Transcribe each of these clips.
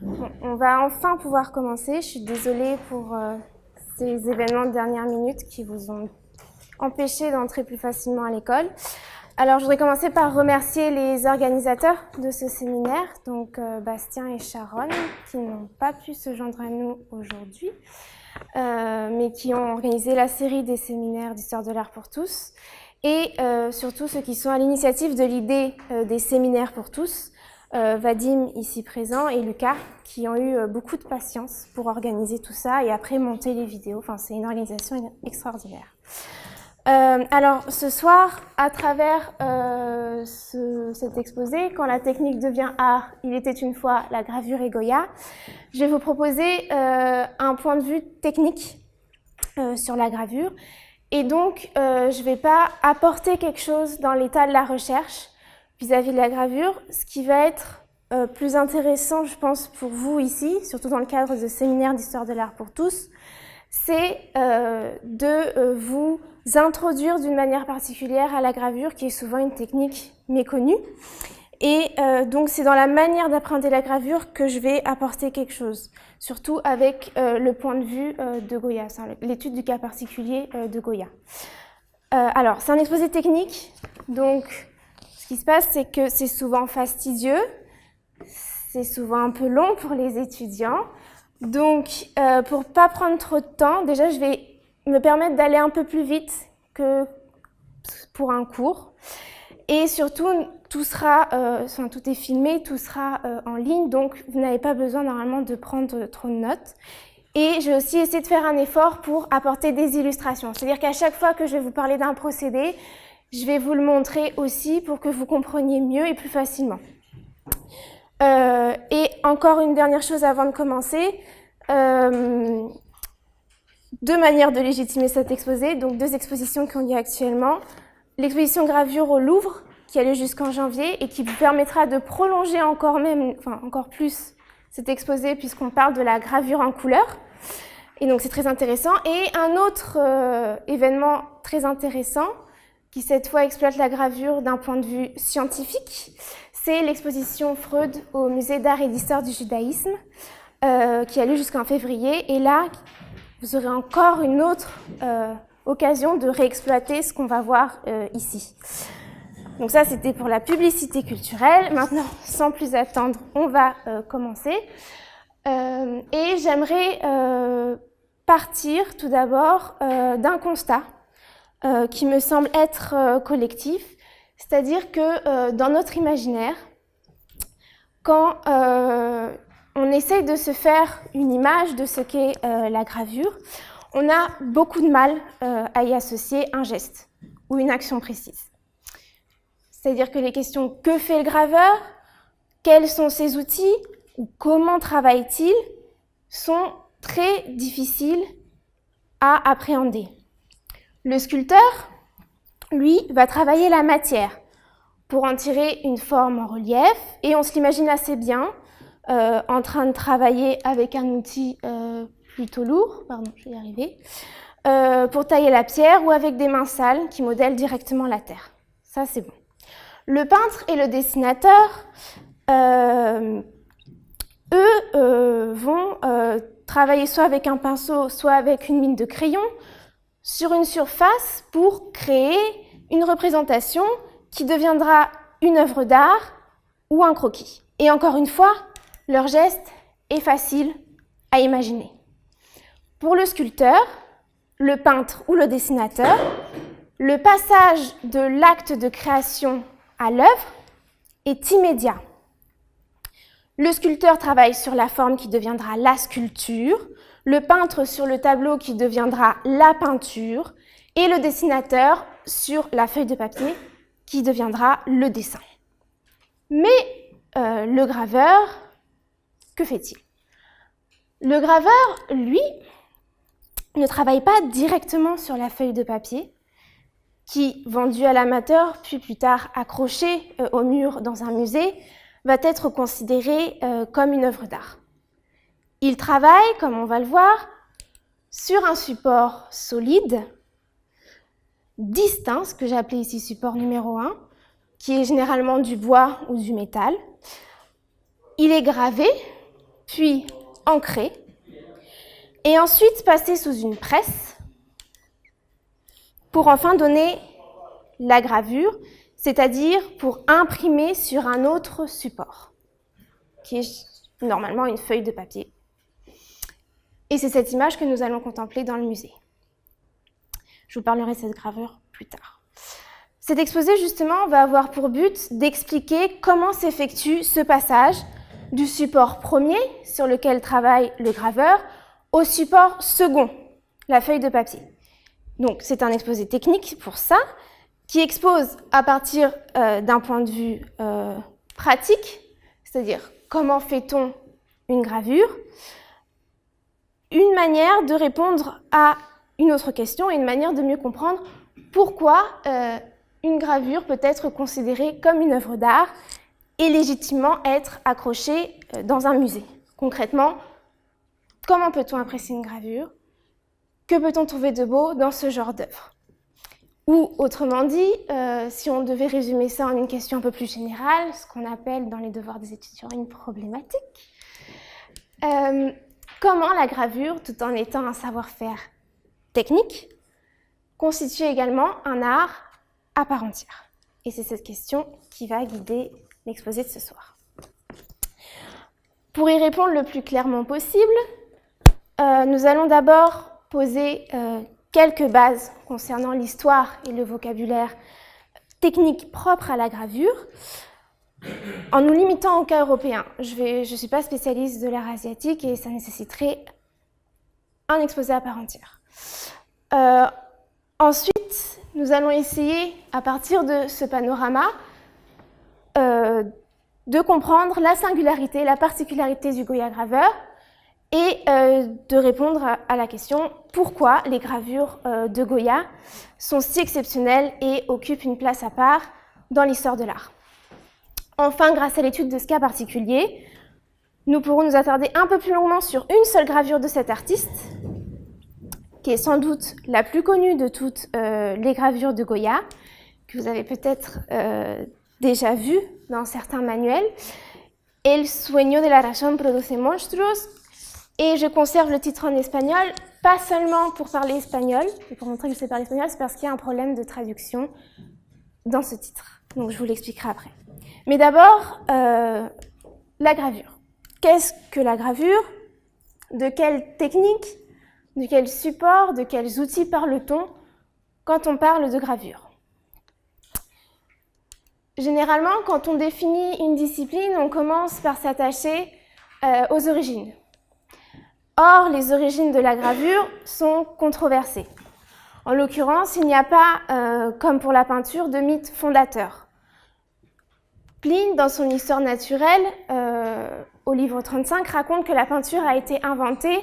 Bon, on va enfin pouvoir commencer. Je suis désolée pour ces événements de dernière minute qui vous ont empêché d'entrer plus facilement à l'école. Alors, je voudrais commencer par remercier les organisateurs de ce séminaire, donc Bastien et Sharon, qui n'ont pas pu se joindre à nous aujourd'hui, mais qui ont organisé la série des séminaires d'histoire de l'art pour tous, et surtout ceux qui sont à l'initiative de l'idée des séminaires pour tous, Vadim ici présent et Lucas, qui ont eu beaucoup de patience pour organiser tout ça et après monter les vidéos. Enfin, c'est une organisation extraordinaire. Alors, ce soir, à travers cet exposé, quand la technique devient art, il était une fois la gravure et Goya, je vais vous proposer un point de vue technique sur la gravure. Et donc, je ne vais pas apporter quelque chose dans l'état de la recherche vis-à-vis de la gravure. Ce qui va être plus intéressant, je pense, pour vous ici, surtout dans le cadre de séminaires d'histoire de l'art pour tous, c'est de vous introduire d'une manière particulière à la gravure, qui est souvent une technique méconnue. Et donc, c'est dans la manière d'appréhender la gravure que je vais apporter quelque chose, surtout avec le point de vue de Goya, l'étude du cas particulier de Goya. Alors, c'est un exposé technique, donc ce qui se passe, c'est que c'est souvent fastidieux, c'est souvent un peu long pour les étudiants. Donc, pour ne pas prendre trop de temps, déjà, je vais me permettre d'aller un peu plus vite que pour un cours. Et surtout, tout est filmé, tout sera en ligne, donc vous n'avez pas besoin normalement de prendre trop de notes. Et je vais aussi essayer de faire un effort pour apporter des illustrations. C'est-à-dire qu'à chaque fois que je vais vous parler d'un procédé, je vais vous le montrer aussi pour que vous compreniez mieux et plus facilement. Et encore une dernière chose avant de commencer. Deux manières de légitimer cet exposé, donc deux expositions qui ont lieu actuellement. L'exposition gravure au Louvre, qui a lieu jusqu'en janvier et qui vous permettra de prolonger encore plus cet exposé puisqu'on parle de la gravure en couleur. Et donc c'est très intéressant. Et un autre événement très intéressant, qui cette fois exploite la gravure d'un point de vue scientifique, c'est l'exposition Freud au Musée d'art et d'histoire du judaïsme, qui a lieu jusqu'en février. Et là, vous aurez encore une autre occasion de réexploiter ce qu'on va voir ici. Donc ça, c'était pour la publicité culturelle. Maintenant, sans plus attendre, on va commencer. Et j'aimerais partir tout d'abord d'un constat qui me semble être collectif, c'est-à-dire que dans notre imaginaire, quand on essaye de se faire une image de ce qu'est la gravure, on a beaucoup de mal à y associer un geste ou une action précise. C'est-à-dire que les questions « que fait le graveur ?» quels sont ses outils ou comment travaille-t-il sont très difficiles à appréhender. Le sculpteur, lui, va travailler la matière pour en tirer une forme en relief et on se l'imagine assez bien en train de travailler avec un outil plutôt lourd, je vais y arriver, pour tailler la pierre ou avec des mains sales qui modèlent directement la terre. Ça, c'est bon. Le peintre et le dessinateur, eux vont travailler soit avec un pinceau, soit avec une mine de crayon sur une surface pour créer une représentation qui deviendra une œuvre d'art ou un croquis. Et encore une fois, leur geste est facile à imaginer. Pour le sculpteur, le peintre ou le dessinateur, le passage de l'acte de création à l'œuvre est immédiat. Le sculpteur travaille sur la forme qui deviendra la sculpture, le peintre sur le tableau qui deviendra la peinture, et le dessinateur sur la feuille de papier qui deviendra le dessin. Mais le graveur, que fait-il ? Le graveur, lui, ne travaille pas directement sur la feuille de papier, qui, vendue à l'amateur, puis plus tard accrochée au mur dans un musée, va être considérée comme une œuvre d'art. Il travaille, comme on va le voir, sur un support solide, distinct, ce que j'ai appelé ici support numéro 1, qui est généralement du bois ou du métal. Il est gravé, puis ancré, et ensuite passé sous une presse pour enfin donner la gravure, c'est-à-dire pour imprimer sur un autre support, qui est normalement une feuille de papier. Et c'est cette image que nous allons contempler dans le musée. Je vous parlerai de cette gravure plus tard. Cet exposé, justement, va avoir pour but d'expliquer comment s'effectue ce passage du support premier, sur lequel travaille le graveur, au support second, la feuille de papier. Donc, c'est un exposé technique pour ça, qui expose à partir d'un point de vue pratique, c'est-à-dire comment fait-on une gravure, une manière de répondre à une autre question et une manière de mieux comprendre pourquoi une gravure peut être considérée comme une œuvre d'art et légitimement être accrochée dans un musée. Concrètement, comment peut-on apprécier une gravure? Que peut-on trouver de beau dans ce genre d'œuvre? Ou autrement dit, si on devait résumer ça en une question un peu plus générale, ce qu'on appelle dans les devoirs des étudiants une problématique, comment la gravure, tout en étant un savoir-faire technique, constitue également un art à part entière? Et c'est cette question qui va guider l'exposé de ce soir. Pour y répondre le plus clairement possible, nous allons d'abord poser quelques bases concernant l'histoire et le vocabulaire technique propre à la gravure, en nous limitant au cas européen. Je ne suis pas spécialiste de l'art asiatique et ça nécessiterait un exposé à part entière. Ensuite, nous allons essayer, à partir de ce panorama, de comprendre la singularité, la particularité du Goya graveur et de répondre à la question pourquoi les gravures de Goya sont si exceptionnelles et occupent une place à part dans l'histoire de l'art. Enfin, grâce à l'étude de ce cas particulier, nous pourrons nous attarder un peu plus longuement sur une seule gravure de cet artiste, qui est sans doute la plus connue de toutes les gravures de Goya, que vous avez peut-être déjà vue dans certains manuels, El sueño de la razón produce monstruos, et je conserve le titre en espagnol, pas seulement pour parler espagnol, et pour montrer que je sais parler espagnol, c'est parce qu'il y a un problème de traduction dans ce titre, donc je vous l'expliquerai après. Mais d'abord, la gravure. Qu'est-ce que la gravure? De quelle technique, de quel support, de quels outils parle-t-on quand on parle de gravure? Généralement, quand on définit une discipline, on commence par s'attacher aux origines. Or, les origines de la gravure sont controversées. En l'occurrence, il n'y a pas, comme pour la peinture, de mythe fondateur. Pline, dans son Histoire naturelle, au livre 35, raconte que la peinture a été inventée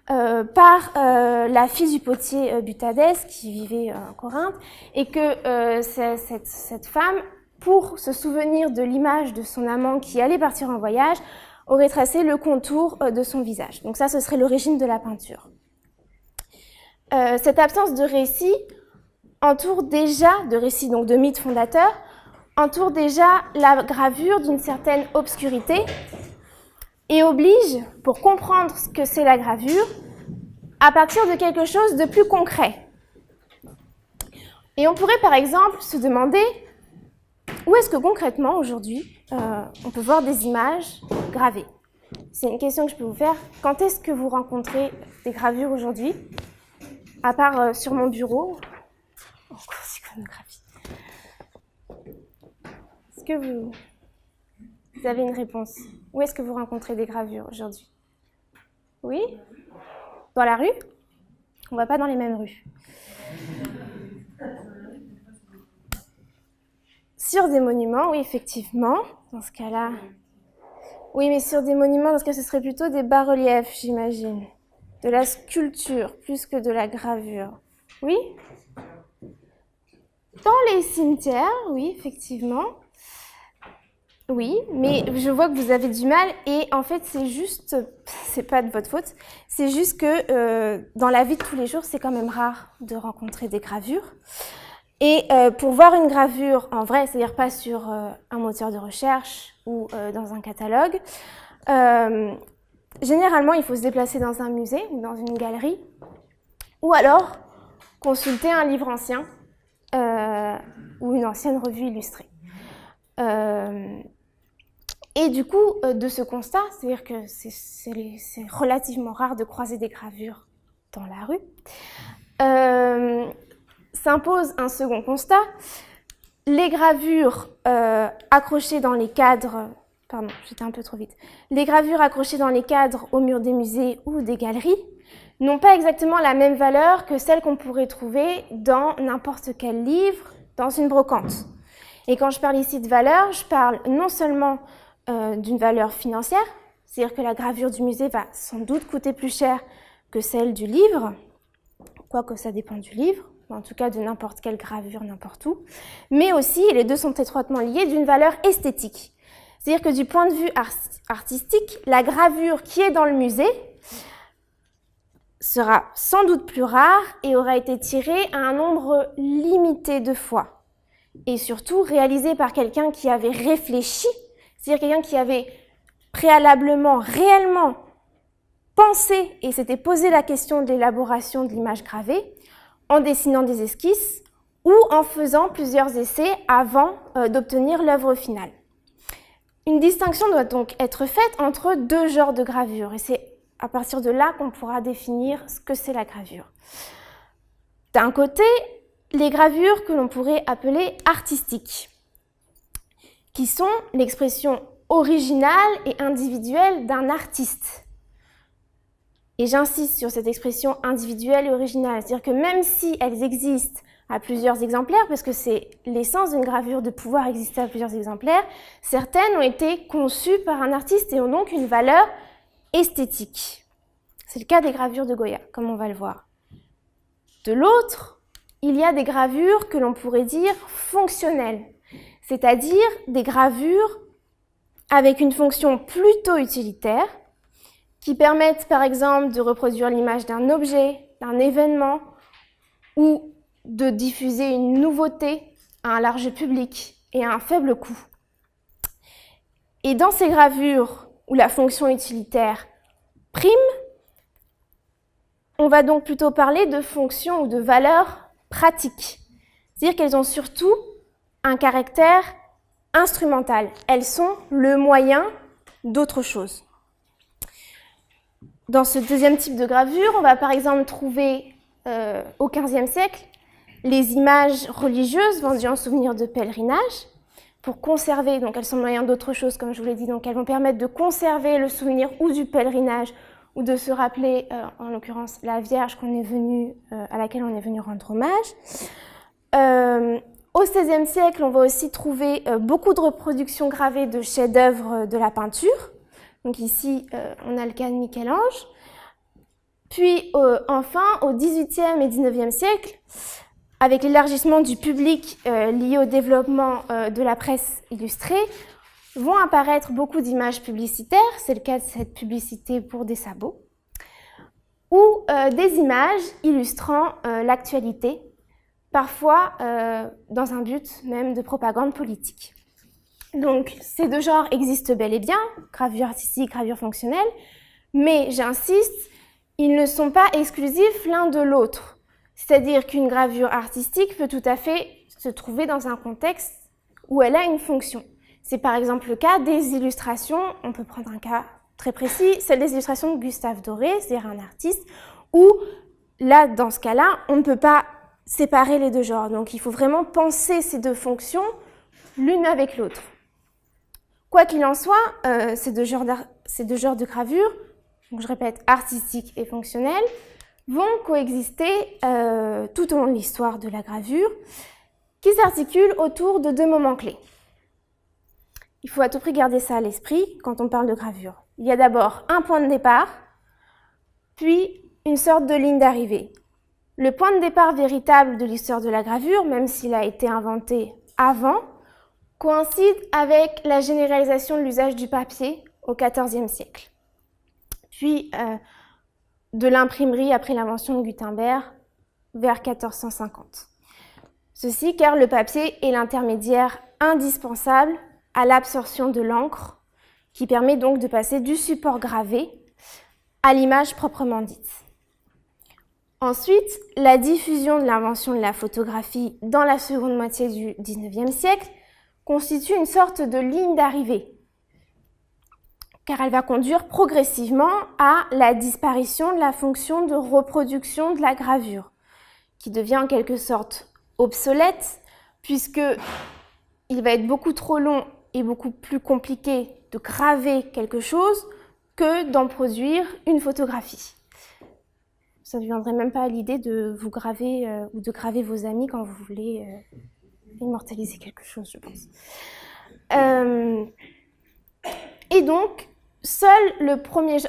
par la fille du potier Butadès, qui vivait en Corinthe, et que cette femme, pour se souvenir de l'image de son amant qui allait partir en voyage, aurait tracé le contour de son visage. Donc ça, ce serait l'origine de la peinture. Cette absence de récit entoure déjà, de récit donc de mythe fondateur, entoure déjà la gravure d'une certaine obscurité et oblige, pour comprendre ce que c'est la gravure, à partir de quelque chose de plus concret. Et on pourrait par exemple se demander où est-ce que concrètement aujourd'hui on peut voir des images gravées. C'est une question que je peux vous faire. Quand est-ce que vous rencontrez des gravures aujourd'hui, à part sur mon bureau en cours d'iconographie? Est-ce que vous avez une réponse? Où est-ce que vous rencontrez des gravures aujourd'hui? Oui? Dans la rue? On ne va pas dans les mêmes rues. Sur des monuments, oui, effectivement. Dans ce cas-là... Oui, mais sur des monuments, dans ce cas, ce serait plutôt des bas-reliefs, j'imagine. De la sculpture, plus que de la gravure. Oui? Dans les cimetières, oui, effectivement. Oui, mais je vois que vous avez du mal, et en fait, c'est pas de votre faute, c'est juste que dans la vie de tous les jours, c'est quand même rare de rencontrer des gravures. Et pour voir une gravure en vrai, c'est-à-dire pas sur un moteur de recherche ou dans un catalogue, généralement, il faut se déplacer dans un musée ou dans une galerie, ou alors consulter un livre ancien ou une ancienne revue illustrée. Et du coup, de ce constat, c'est-à-dire que c'est relativement rare de croiser des gravures dans la rue, s'impose un second constat. Les gravures accrochées dans les cadres, pardon, j'étais un peu trop vite. Les gravures accrochées dans les cadres au mur des musées ou des galeries n'ont pas exactement la même valeur que celles qu'on pourrait trouver dans n'importe quel livre, dans une brocante. Et quand je parle ici de valeur, je parle non seulement d'une valeur financière, c'est-à-dire que la gravure du musée va sans doute coûter plus cher que celle du livre, quoique ça dépend du livre, ou en tout cas de n'importe quelle gravure, n'importe où, mais aussi, et les deux sont étroitement liés, d'une valeur esthétique. C'est-à-dire que du point de vue artistique, la gravure qui est dans le musée sera sans doute plus rare et aura été tirée à un nombre limité de fois. Et surtout réalisée par quelqu'un qui avait réfléchi, c'est-à-dire quelqu'un qui avait préalablement, réellement pensé et s'était posé la question de l'élaboration de l'image gravée en dessinant des esquisses ou en faisant plusieurs essais avant d'obtenir l'œuvre finale. Une distinction doit donc être faite entre deux genres de gravures et c'est à partir de là qu'on pourra définir ce que c'est la gravure. D'un côté, les gravures que l'on pourrait appeler artistiques, qui sont l'expression originale et individuelle d'un artiste. Et j'insiste sur cette expression individuelle et originale, c'est-à-dire que même si elles existent à plusieurs exemplaires, parce que c'est l'essence d'une gravure de pouvoir exister à plusieurs exemplaires, certaines ont été conçues par un artiste et ont donc une valeur esthétique. C'est le cas des gravures de Goya, comme on va le voir. De l'autre, il y a des gravures que l'on pourrait dire fonctionnelles, c'est-à-dire des gravures avec une fonction plutôt utilitaire, qui permettent par exemple de reproduire l'image d'un objet, d'un événement, ou de diffuser une nouveauté à un large public et à un faible coût. Et dans ces gravures où la fonction utilitaire prime, on va donc plutôt parler de fonctions ou de valeurs pratiques. C'est-à-dire qu'elles ont surtout un caractère instrumental. Elles sont le moyen d'autre chose. Dans ce deuxième type de gravure, on va par exemple trouver au XVe siècle les images religieuses vendues en souvenir de pèlerinage pour conserver, donc elles sont le moyen d'autre chose comme je vous l'ai dit, donc elles vont permettre de conserver le souvenir ou du pèlerinage ou de se rappeler, en l'occurrence, la Vierge à laquelle on est venu rendre hommage. Au XVIe siècle, on va aussi trouver beaucoup de reproductions gravées de chefs-d'œuvre de la peinture. Donc ici, on a le cas de Michel-Ange. Puis enfin, au XVIIIe et XIXe siècle, avec l'élargissement du public lié au développement de la presse illustrée, vont apparaître beaucoup d'images publicitaires, c'est le cas de cette publicité pour des sabots, ou des images illustrant l'actualité, parfois dans un but même de propagande politique. Donc ces deux genres existent bel et bien, gravure artistique, gravure fonctionnelle, mais j'insiste, ils ne sont pas exclusifs l'un de l'autre. C'est-à-dire qu'une gravure artistique peut tout à fait se trouver dans un contexte où elle a une fonction. C'est par exemple le cas des illustrations, on peut prendre un cas très précis, celle des illustrations de Gustave Doré, c'est-à-dire un artiste, où là, dans ce cas-là, on ne peut pas séparer les deux genres. Donc il faut vraiment penser ces deux fonctions l'une avec l'autre. Quoi qu'il en soit, ces deux genres de gravure, donc je répète, artistique et fonctionnelle, vont coexister tout au long de l'histoire de la gravure, qui s'articulent autour de deux moments clés. Il faut à tout prix garder ça à l'esprit quand on parle de gravure. Il y a d'abord un point de départ, puis une sorte de ligne d'arrivée. Le point de départ véritable de l'histoire de la gravure, même s'il a été inventé avant, coïncide avec la généralisation de l'usage du papier au XIVe siècle. Puis de l'imprimerie après l'invention de Gutenberg vers 1450. Ceci car le papier est l'intermédiaire indispensable à l'absorption de l'encre, qui permet donc de passer du support gravé à l'image proprement dite. Ensuite, la diffusion de l'invention de la photographie dans la seconde moitié du XIXe siècle constitue une sorte de ligne d'arrivée, car elle va conduire progressivement à la disparition de la fonction de reproduction de la gravure, qui devient en quelque sorte obsolète, puisque il va être beaucoup trop long et beaucoup plus compliqué de graver quelque chose que d'en produire une photographie. Ça ne viendrait même pas à l'idée de vous graver ou de graver vos amis quand vous voulez immortaliser quelque chose, je pense. Et donc,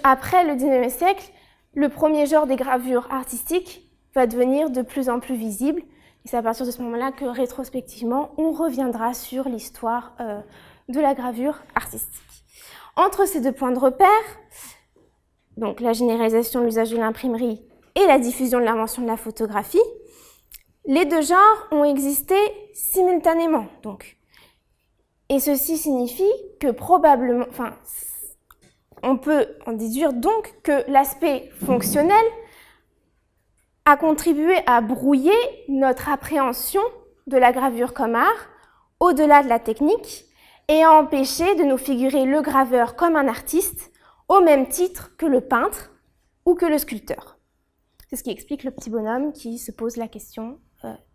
après le XIXe siècle, le premier genre des gravures artistiques va devenir de plus en plus visible. Et c'est à partir de ce moment-là que, rétrospectivement, on reviendra sur l'histoire de la gravure artistique. Entre ces deux points de repère, donc la généralisation de l'usage de l'imprimerie et la diffusion de l'invention de la photographie, les deux genres ont existé simultanément. Donc. Et ceci signifie que probablement, on peut en déduire donc que l'aspect fonctionnel a contribué à brouiller notre appréhension de la gravure comme art au-delà de la technique et a empêché de nous figurer le graveur comme un artiste au même titre que le peintre ou que le sculpteur. C'est ce qui explique le petit bonhomme qui se pose la question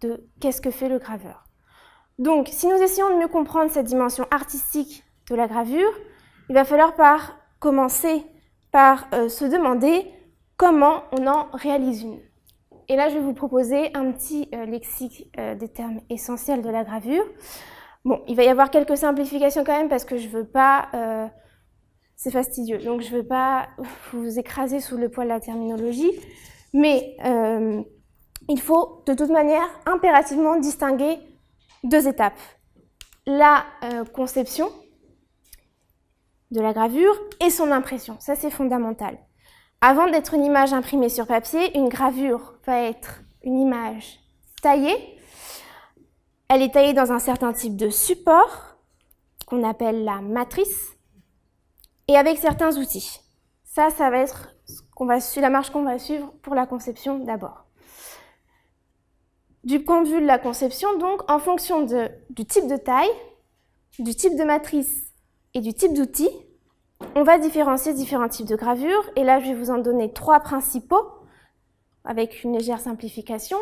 de qu'est-ce que fait le graveur. Donc, si nous essayons de mieux comprendre cette dimension artistique de la gravure, il va falloir commencer par se demander comment on en réalise une. Et là, je vais vous proposer un petit lexique des termes essentiels de la gravure. Bon, il va y avoir quelques simplifications quand même parce que je veux pas... c'est fastidieux, donc je veux pas vous écraser sous le poids de la terminologie. Mais il faut de toute manière impérativement distinguer deux étapes. La conception de la gravure et son impression. Ça, c'est fondamental. Avant d'être une image imprimée sur papier, une gravure va être une image taillée. Elle est taillée dans un certain type de support qu'on appelle la matrice et avec certains outils. Ça va être la marche qu'on va suivre pour la conception d'abord. Du point de vue de la conception, donc, en fonction du type de taille, du type de matrice et du type d'outil, on va différencier différents types de gravures. Et là, je vais vous en donner 3 principaux, avec une légère simplification.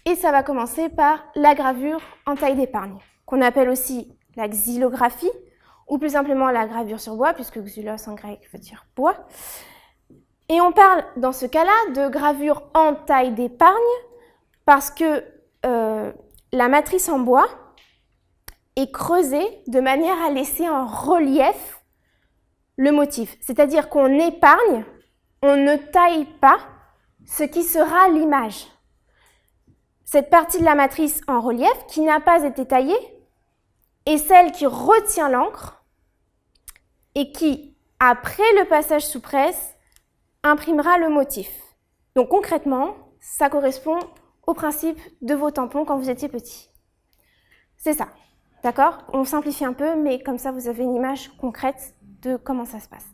Et ça va commencer par la gravure en taille d'épargne, qu'on appelle aussi la xylographie, ou plus simplement la gravure sur bois, puisque xylos en grec veut dire bois. Et on parle dans ce cas-là de gravure en taille d'épargne, parce que la matrice en bois est creusée de manière à laisser en relief le motif. C'est-à-dire qu'on épargne, on ne taille pas ce qui sera l'image. Cette partie de la matrice en relief qui n'a pas été taillée est celle qui retient l'encre et qui, après le passage sous presse, imprimera le motif. Donc concrètement, ça correspond au principe de vos tampons quand vous étiez petit. C'est ça, d'accord? On simplifie un peu, mais comme ça vous avez une image concrète de comment ça se passe.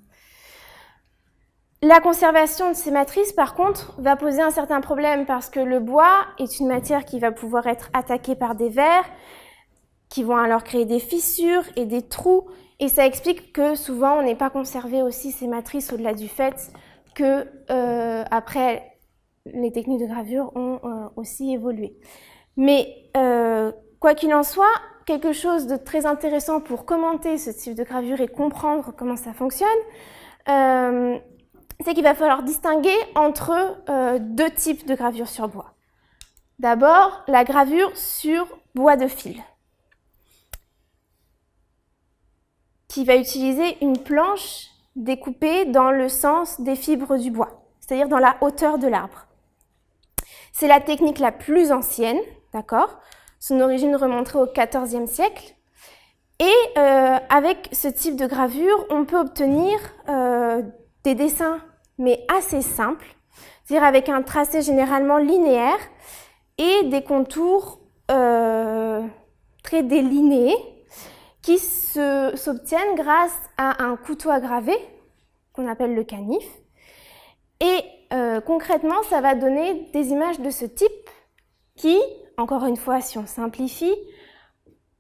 La conservation de ces matrices, par contre, va poser un certain problème parce que le bois est une matière qui va pouvoir être attaquée par des vers, qui vont alors créer des fissures et des trous, et ça explique que souvent on n'est pas conservé aussi ces matrices au-delà du fait que après les techniques de gravure ont aussi évolué. Mais quoi qu'il en soit, quelque chose de très intéressant pour commenter ce type de gravure et comprendre comment ça fonctionne, c'est qu'il va falloir distinguer entre 2 types de gravure sur bois. D'abord, la gravure sur bois de fil, qui va utiliser une planche découpée dans le sens des fibres du bois, c'est-à-dire dans la hauteur de l'arbre. C'est la technique la plus ancienne, d'accord? Son origine remonterait au XIVe siècle. Et avec ce type de gravure, on peut obtenir des dessins, mais assez simples, c'est-à-dire avec un tracé généralement linéaire, et des contours très délinéés qui s'obtiennent grâce à un couteau à graver qu'on appelle le canif. Et concrètement, ça va donner des images de ce type qui, encore une fois, si on simplifie,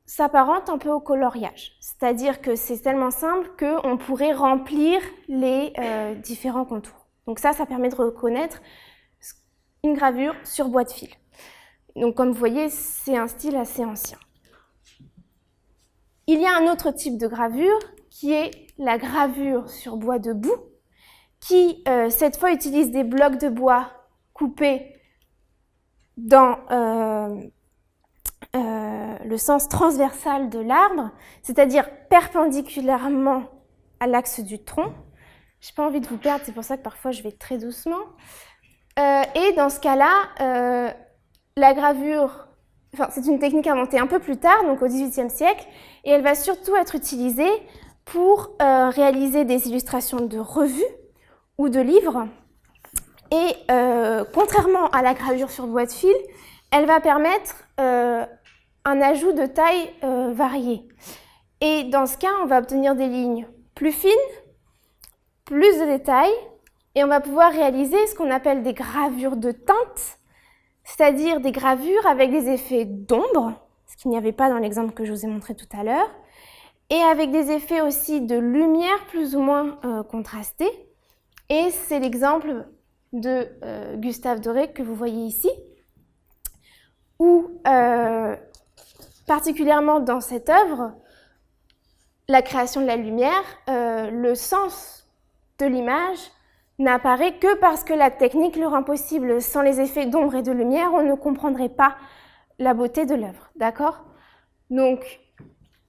s'apparente un peu au coloriage. C'est-à-dire que c'est tellement simple qu'on pourrait remplir les différents contours. Donc ça permet de reconnaître une gravure sur bois de fil. Donc comme vous voyez, c'est un style assez ancien. Il y a un autre type de gravure qui est la gravure sur bois de boue, qui cette fois utilise des blocs de bois coupés dans le sens transversal de l'arbre, c'est-à-dire perpendiculairement à l'axe du tronc. Je n'ai pas envie de vous perdre, c'est pour ça que parfois je vais très doucement. Et dans ce cas-là, la gravure, c'est une technique inventée un peu plus tard, donc au XVIIIe siècle, et elle va surtout être utilisée pour réaliser des illustrations de revues ou de livres. Et contrairement à la gravure sur bois de fil, elle va permettre un ajout de taille variée. Et dans ce cas, on va obtenir des lignes plus fines, plus de détails, et on va pouvoir réaliser ce qu'on appelle des gravures de teinte, c'est-à-dire des gravures avec des effets d'ombre, ce qu'il n'y avait pas dans l'exemple que je vous ai montré tout à l'heure, et avec des effets aussi de lumière plus ou moins contrastés. Et c'est l'exemple de Gustave Doré que vous voyez ici, où, particulièrement dans cette œuvre, la création de la lumière, le sens de l'image n'apparaît que parce que la technique le rend possible. Sans les effets d'ombre et de lumière, on ne comprendrait pas la beauté de l'œuvre, d'accord? Donc,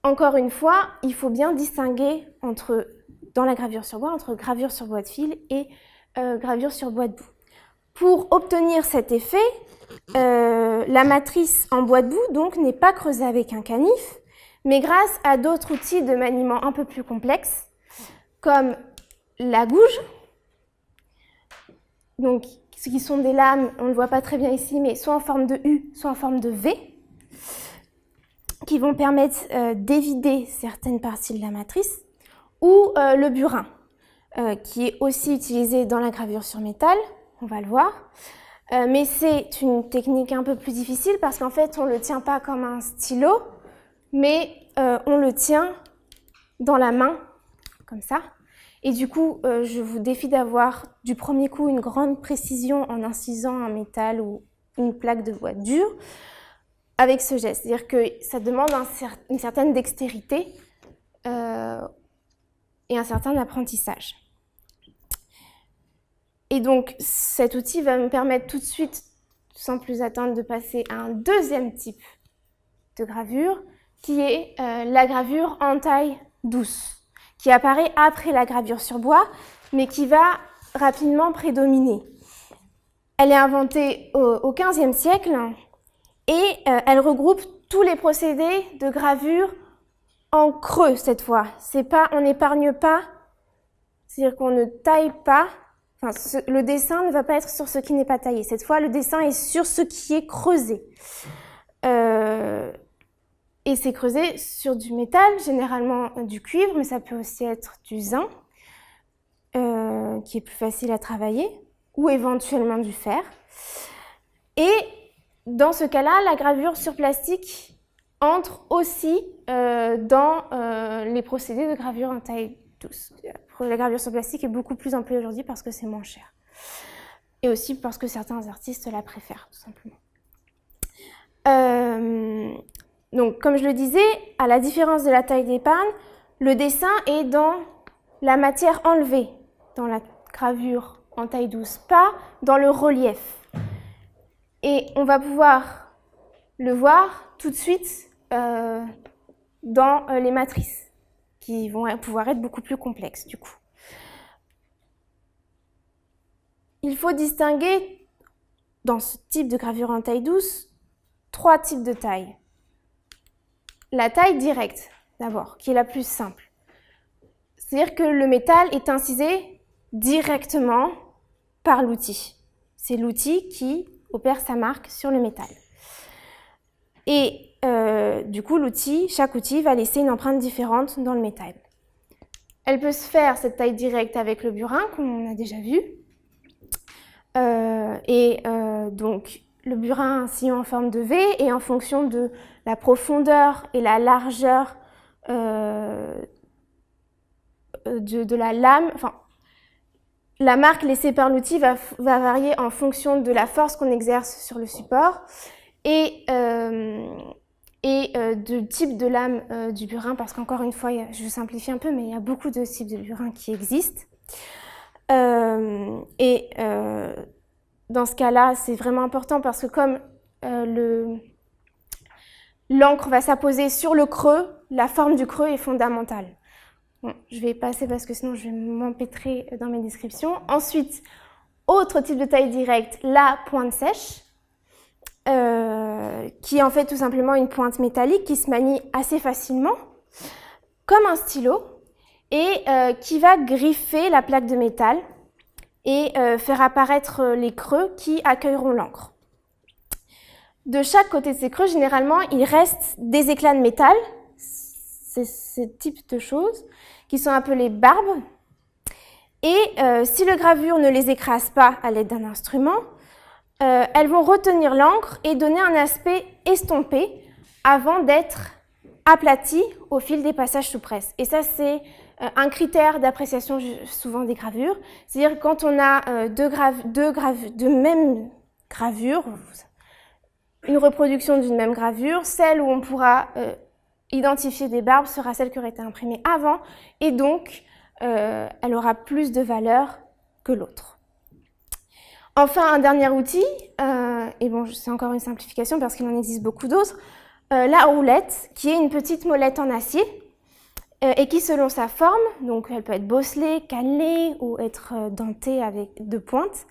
encore une fois, il faut bien distinguer dans la gravure sur bois, entre gravure sur bois de fil et gravure sur bois de boue. Pour obtenir cet effet, la matrice en bois de boue donc n'est pas creusée avec un canif, mais grâce à d'autres outils de maniement un peu plus complexes, comme la gouge, donc ce qui sont des lames, on ne le voit pas très bien ici, mais soit en forme de U, soit en forme de V, qui vont permettre d'évider certaines parties de la matrice, ou le burin, qui est aussi utilisé dans la gravure sur métal, on va le voir. Mais c'est une technique un peu plus difficile parce qu'en fait, on ne le tient pas comme un stylo, mais on le tient dans la main, comme ça. Et du coup, je vous défie d'avoir du premier coup une grande précision en incisant un métal ou une plaque de bois dur avec ce geste. C'est-à-dire que ça demande une certaine dextérité et un certain apprentissage. Et donc, cet outil va me permettre tout de suite, sans plus attendre, de passer à un deuxième type de gravure, qui est la gravure en taille douce, qui apparaît après la gravure sur bois, mais qui va rapidement prédominer. Elle est inventée au XVe siècle et elle regroupe tous les procédés de gravure en creux cette fois. On n'épargne pas, c'est-à-dire qu'on ne taille pas. Le dessin ne va pas être sur ce qui n'est pas taillé. Cette fois, le dessin est sur ce qui est creusé. Et c'est creusé sur du métal, généralement du cuivre, mais ça peut aussi être du zinc, qui est plus facile à travailler, ou éventuellement du fer. Et dans ce cas-là, la gravure sur plastique entre aussi dans les procédés de gravure en taille douce. La gravure sur plastique est beaucoup plus employée aujourd'hui parce que c'est moins cher. Et aussi parce que certains artistes la préfèrent, tout simplement. Donc, comme je le disais, à la différence de la taille d'épargne, le dessin est dans la matière enlevée, dans la gravure en taille douce, pas dans le relief. Et on va pouvoir le voir tout de suite dans les matrices, qui vont pouvoir être beaucoup plus complexes du coup. Il faut distinguer, dans ce type de gravure en taille douce, 3 types de tailles. La taille directe, d'abord, qui est la plus simple. C'est-à-dire que le métal est incisé directement par l'outil. C'est l'outil qui opère sa marque sur le métal. Et du coup, chaque outil va laisser une empreinte différente dans le métal. Elle peut se faire, cette taille directe, avec le burin, comme on a déjà vu. Donc, le burin, un sillon en forme de V, et en fonction de la profondeur et la largeur de la lame, enfin, la marque laissée par l'outil va varier en fonction de la force qu'on exerce sur le support et du type de lame du burin, parce qu'encore une fois, je simplifie un peu, mais il y a beaucoup de types de burin qui existent. Dans ce cas-là, c'est vraiment important parce que comme l'encre va s'apposer sur le creux, la forme du creux est fondamentale. Bon, je vais passer parce que sinon je vais m'empêtrer dans mes descriptions. Ensuite, autre type de taille directe, la pointe sèche, qui est en fait tout simplement une pointe métallique qui se manie assez facilement, comme un stylo, et qui va griffer la plaque de métal et faire apparaître les creux qui accueilleront l'encre. De chaque côté de ces creux, généralement, il reste des éclats de métal, c'est ce type de choses, qui sont appelées barbes. Et si le gravure ne les écrase pas à l'aide d'un instrument, elles vont retenir l'encre et donner un aspect estompé avant d'être aplaties au fil des passages sous presse. Et ça, c'est un critère d'appréciation souvent des gravures. C'est-à-dire que quand on a de même gravure, une reproduction d'une même gravure, celle où on pourra identifier des barbes sera celle qui aurait été imprimée avant, et donc elle aura plus de valeur que l'autre. Enfin, un dernier outil, et bon, c'est encore une simplification parce qu'il en existe beaucoup d'autres, la roulette, qui est une petite molette en acier, et qui, selon sa forme, donc elle peut être bosselée, cannelée ou être dentée avec deux pointes,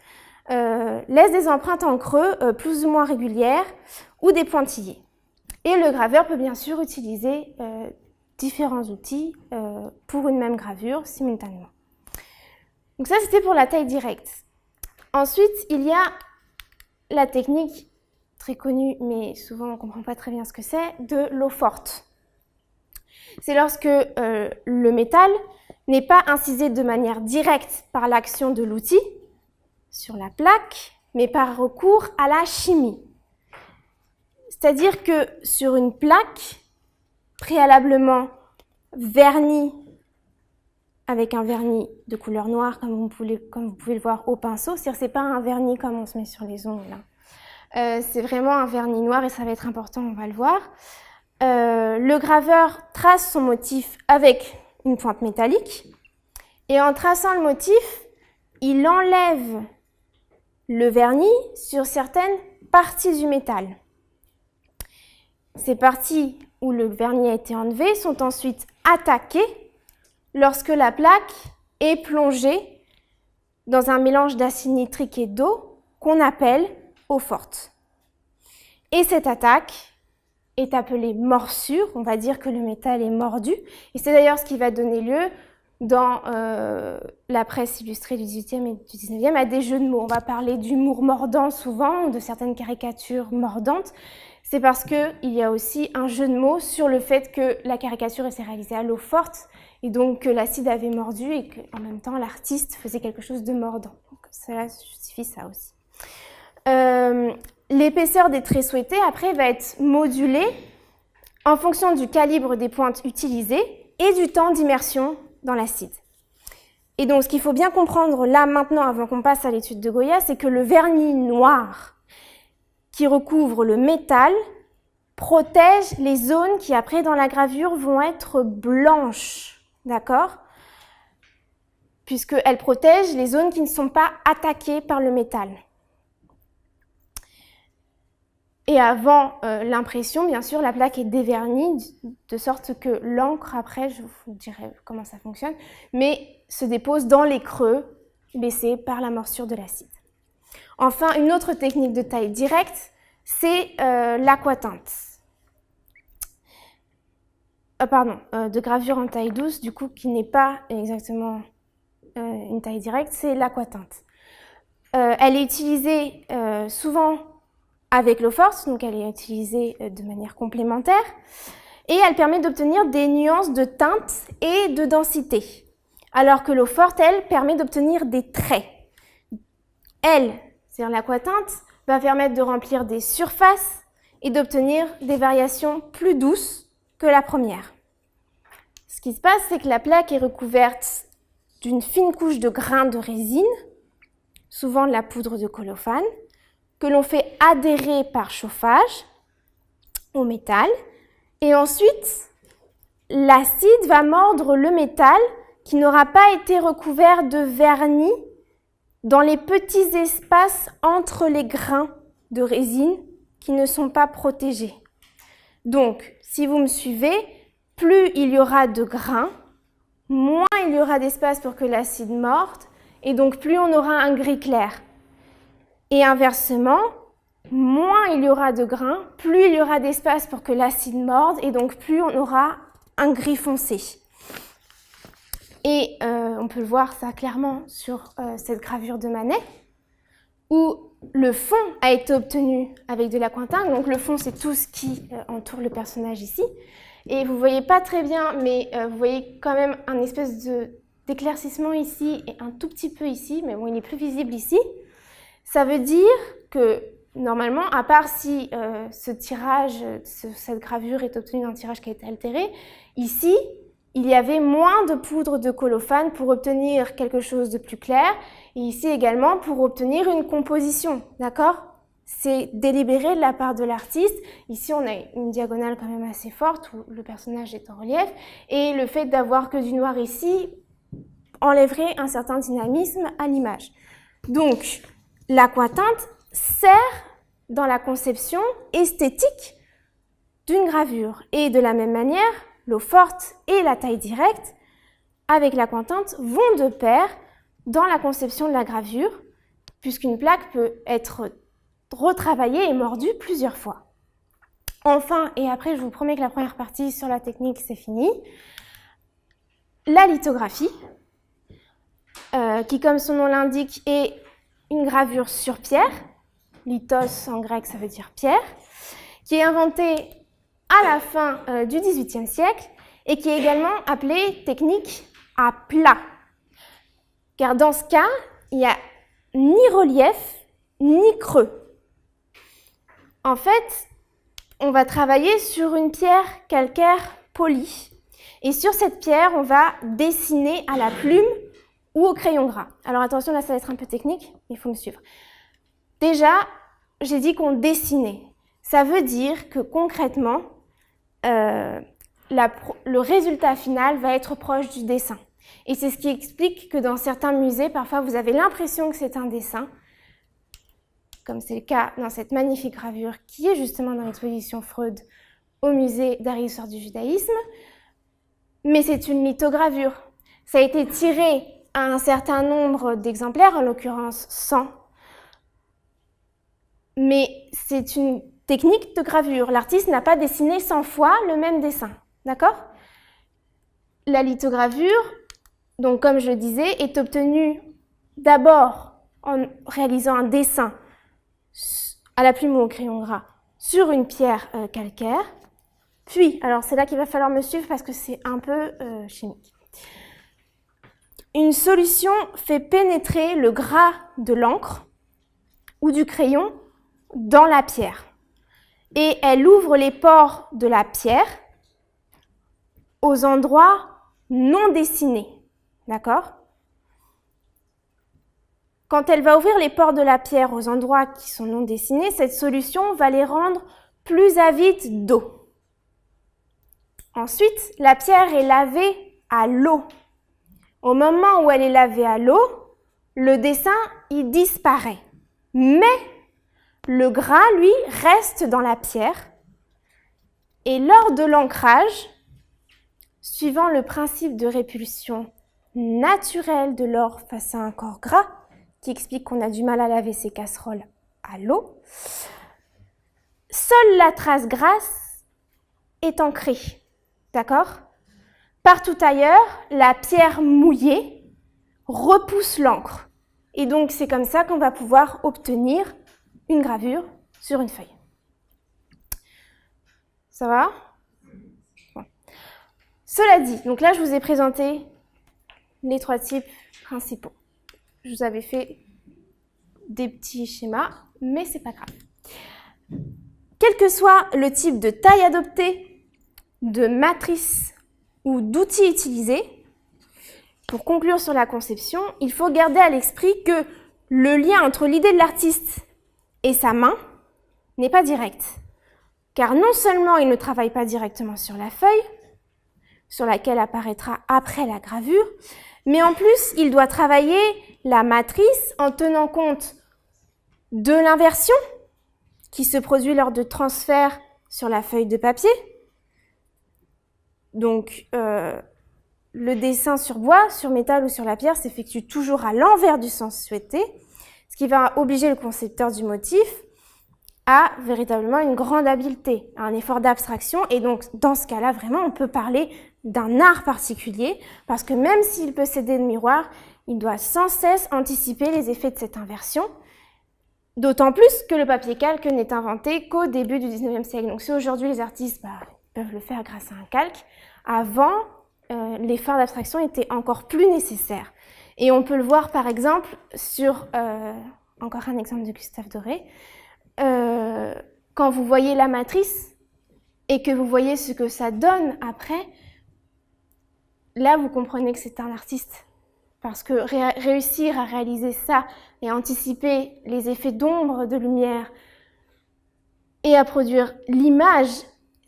laisse des empreintes en creux plus ou moins régulières ou des pointillés. Et le graveur peut bien sûr utiliser différents outils pour une même gravure simultanément. Donc ça, c'était pour la taille directe. Ensuite, il y a la technique très connue, mais souvent on ne comprend pas très bien ce que c'est, de l'eau forte. C'est lorsque le métal n'est pas incisé de manière directe par l'action de l'outil sur la plaque, mais par recours à la chimie. C'est-à-dire que sur une plaque préalablement vernie avec un vernis de couleur noire, comme vous pouvez le voir au pinceau, c'est-à-dire que ce n'est pas un vernis comme on se met sur les ongles. C'est vraiment un vernis noir et ça va être important, on va le voir. Le graveur trace son motif avec une pointe métallique et en traçant le motif, il enlève le vernis sur certaines parties du métal. Ces parties où le vernis a été enlevé sont ensuite attaquées lorsque la plaque est plongée dans un mélange d'acide nitrique et d'eau qu'on appelle eau forte. Et cette attaque est appelée morsure, on va dire que le métal est mordu, et c'est d'ailleurs ce qui va donner lieu dans la presse illustrée du XVIIIe et du XIXe à des jeux de mots. On va parler d'humour mordant souvent, de certaines caricatures mordantes. C'est parce qu'il y a aussi un jeu de mots sur le fait que la caricature s'est réalisée à l'eau forte et donc que l'acide avait mordu et qu'en même temps l'artiste faisait quelque chose de mordant. Donc cela justifie ça aussi. L'épaisseur des traits souhaités après va être modulée en fonction du calibre des pointes utilisées et du temps d'immersion dans l'acide. Et donc ce qu'il faut bien comprendre là maintenant avant qu'on passe à l'étude de Goya, c'est que le vernis noir qui recouvre le métal protège les zones qui après dans la gravure vont être blanches, d'accord ? Puisqu'elle protège les zones qui ne sont pas attaquées par le métal. Et avant l'impression, bien sûr, la plaque est dévernie, de sorte que l'encre, après, je vous dirai comment ça fonctionne, mais se dépose dans les creux laissés par la morsure de l'acide. Enfin, une autre technique de taille directe, c'est l'aquatinte. De gravure en taille douce, du coup, qui n'est pas exactement une taille directe, c'est l'aquatinte. Elle est utilisée souvent avec l'eau forte, donc elle est utilisée de manière complémentaire, et elle permet d'obtenir des nuances de teinte et de densité, alors que l'eau forte, elle, permet d'obtenir des traits. Elle, c'est-à-dire l'aquatinte, va permettre de remplir des surfaces et d'obtenir des variations plus douces que la première. Ce qui se passe, c'est que la plaque est recouverte d'une fine couche de grains de résine, souvent de la poudre de colophane, que l'on fait adhérer par chauffage au métal. Et ensuite, l'acide va mordre le métal qui n'aura pas été recouvert de vernis dans les petits espaces entre les grains de résine qui ne sont pas protégés. Donc, si vous me suivez, plus il y aura de grains, moins il y aura d'espace pour que l'acide morde, et donc plus on aura un gris clair. Et inversement, moins il y aura de grains, plus il y aura d'espace pour que l'acide morde, et donc plus on aura un gris foncé. Et on peut le voir ça clairement sur cette gravure de Manet, où le fond a été obtenu avec de l'aquatinte. Donc le fond, c'est tout ce qui entoure le personnage ici. Et vous ne voyez pas très bien, mais vous voyez quand même un espèce d'éclaircissement ici et un tout petit peu ici, mais bon, il est plus visible ici. Ça veut dire que normalement, à part si ce tirage, cette gravure est obtenue d'un tirage qui a été altéré, ici, il y avait moins de poudre de colophane pour obtenir quelque chose de plus clair, et ici également pour obtenir une composition, d'accord ? C'est délibéré de la part de l'artiste. Ici, on a une diagonale quand même assez forte où le personnage est en relief, et le fait d'avoir que du noir ici enlèverait un certain dynamisme à l'image. Donc, l'aquatinte sert dans la conception esthétique d'une gravure. Et de la même manière, l'eau forte et la taille directe, avec l'aquatinte, vont de pair dans la conception de la gravure, puisqu'une plaque peut être retravaillée et mordue plusieurs fois. Enfin, et après je vous promets que la première partie sur la technique c'est fini, la lithographie, qui comme son nom l'indique est une gravure sur pierre, lithos en grec ça veut dire pierre, qui est inventée à la fin du XVIIIe siècle et qui est également appelée technique à plat. Car dans ce cas, il n'y a ni relief ni creux. En fait, on va travailler sur une pierre calcaire polie. Et sur cette pierre, on va dessiner à la plume ou au crayon gras. Alors attention, là ça va être un peu technique, il faut me suivre. Déjà, j'ai dit qu'on dessinait. Ça veut dire que concrètement, le résultat final va être proche du dessin. Et c'est ce qui explique que dans certains musées, parfois vous avez l'impression que c'est un dessin, comme c'est le cas dans cette magnifique gravure qui est justement dans l'exposition Freud au musée d'art et d'histoire du judaïsme, mais c'est une lithogravure. Ça a été tiré à un certain nombre d'exemplaires, en l'occurrence 100, mais c'est une technique de gravure. L'artiste n'a pas dessiné 100 fois le même dessin, d'accord ? La lithogravure, donc comme je le disais, est obtenue d'abord en réalisant un dessin à la plume ou au crayon gras sur une pierre calcaire, puis, alors c'est là qu'il va falloir me suivre parce que c'est un peu chimique. Une solution fait pénétrer le gras de l'encre ou du crayon dans la pierre et elle ouvre les pores de la pierre aux endroits non dessinés, d'accord ? Quand elle va ouvrir les pores de la pierre aux endroits qui sont non dessinés, cette solution va les rendre plus avides d'eau. Ensuite, la pierre est lavée à l'eau. Au moment où elle est lavée à l'eau, le dessin il disparaît. Mais le gras, lui, reste dans la pierre. Et lors de l'ancrage, suivant le principe de répulsion naturelle de l'or face à un corps gras, qui explique qu'on a du mal à laver ses casseroles à l'eau, seule la trace grasse est ancrée, d'accord ? Partout ailleurs, la pierre mouillée repousse l'encre. Et donc, c'est comme ça qu'on va pouvoir obtenir une gravure sur une feuille. Ça va? Bon. Cela dit, donc là, je vous ai présenté les 3 types principaux. Je vous avais fait des petits schémas, mais c'est pas grave. Quel que soit le type de taille adoptée, de matrice ou d'outil utilisé, pour conclure sur la conception, il faut garder à l'esprit que le lien entre l'idée de l'artiste et sa main n'est pas direct. Car non seulement il ne travaille pas directement sur la feuille, sur laquelle apparaîtra après la gravure, mais en plus, il doit travailler la matrice en tenant compte de l'inversion qui se produit lors de transfert sur la feuille de papier. Donc, le dessin sur bois, sur métal ou sur la pierre s'effectue toujours à l'envers du sens souhaité, ce qui va obliger le concepteur du motif à véritablement une grande habileté, à un effort d'abstraction. Et donc, dans ce cas-là, vraiment, on peut parler d'un art particulier, parce que même s'il peut s'aider de miroir, il doit sans cesse anticiper les effets de cette inversion, d'autant plus que le papier calque n'est inventé qu'au début du 19e siècle. Donc si aujourd'hui les artistes peuvent le faire grâce à un calque, avant, l'effort d'abstraction était encore plus nécessaire. Et on peut le voir par exemple sur, encore un exemple de Gustave Doré, quand vous voyez la matrice et que vous voyez ce que ça donne après, là vous comprenez que c'est un artiste. Parce que réussir à réaliser ça et anticiper les effets d'ombre, de lumière et à produire l'image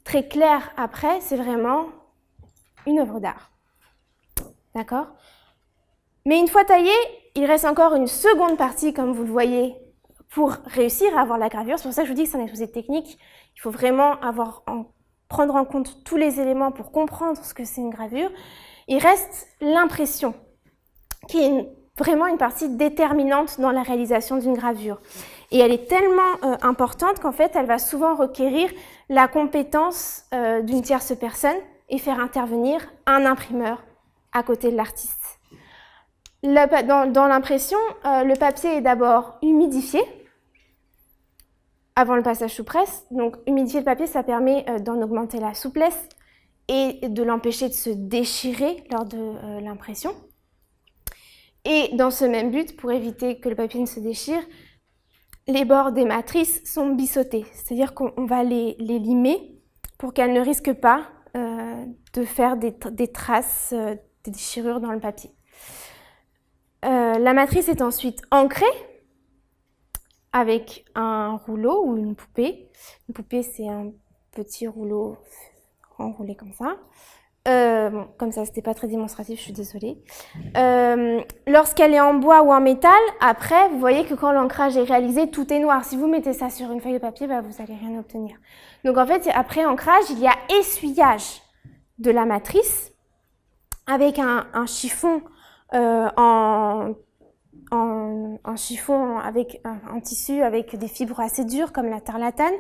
très claire après, c'est vraiment une œuvre d'art. D'accord? Mais une fois taillé, il reste encore une seconde partie, comme vous le voyez, pour réussir à avoir la gravure. C'est pour ça que je vous dis que c'est un exposé technique. Il faut vraiment prendre en compte tous les éléments pour comprendre ce que c'est une gravure. Il reste l'impression, qui est vraiment une partie déterminante dans la réalisation d'une gravure. Et elle est tellement importante qu'en fait, elle va souvent requérir la compétence d'une tierce personne et faire intervenir un imprimeur à côté de l'artiste. Dans l'impression, le papier est d'abord humidifié avant le passage sous presse. Donc, humidifier le papier, ça permet d'en augmenter la souplesse et de l'empêcher de se déchirer lors de l'impression. Et dans ce même but, pour éviter que le papier ne se déchire, les bords des matrices sont biseautés, c'est-à-dire qu'on va les limer pour qu'elles ne risquent pas de faire des traces, des déchirures dans le papier. La matrice est ensuite ancrée avec un rouleau ou une poupée. Une poupée, c'est un petit rouleau enroulé comme ça. Bon, comme ça, c'était pas très démonstratif, je suis désolée. Lorsqu'elle est en bois ou en métal, après, vous voyez que quand l'ancrage est réalisé, tout est noir. Si vous mettez ça sur une feuille de papier, vous n'allez rien obtenir. Donc en fait, après ancrage, il y a essuyage de la matrice avec un chiffon en chiffon avec un tissu avec des fibres assez dures comme la tarlatane.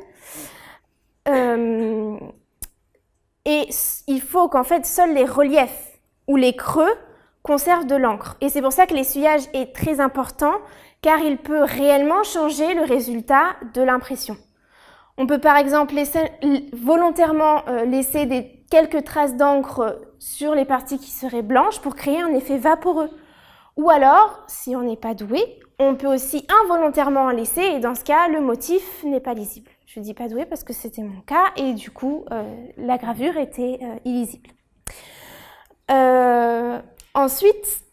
Et il faut qu'en fait, seuls les reliefs ou les creux conservent de l'encre. Et c'est pour ça que l'essuyage est très important, car il peut réellement changer le résultat de l'impression. On peut par exemple volontairement laisser quelques traces d'encre sur les parties qui seraient blanches pour créer un effet vaporeux. Ou alors, si on n'est pas doué, on peut aussi involontairement en laisser, et dans ce cas, le motif n'est pas lisible. Je ne dis pas doué parce que c'était mon cas, et du coup, la gravure était illisible. Ensuite,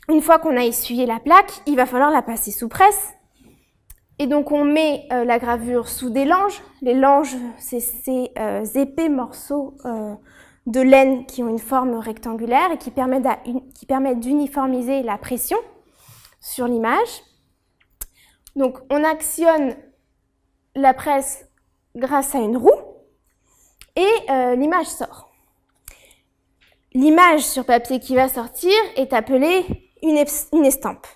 une fois qu'on a essuyé la plaque, il va falloir la passer sous presse. Et donc, on met la gravure sous des langes. Les langes, c'est ces épais morceaux de laine qui ont une forme rectangulaire et qui permettent d'uniformiser la pression sur l'image. Donc, on actionne la presse grâce à une roue et l'image sort. L'image sur papier qui va sortir est appelée une estampe.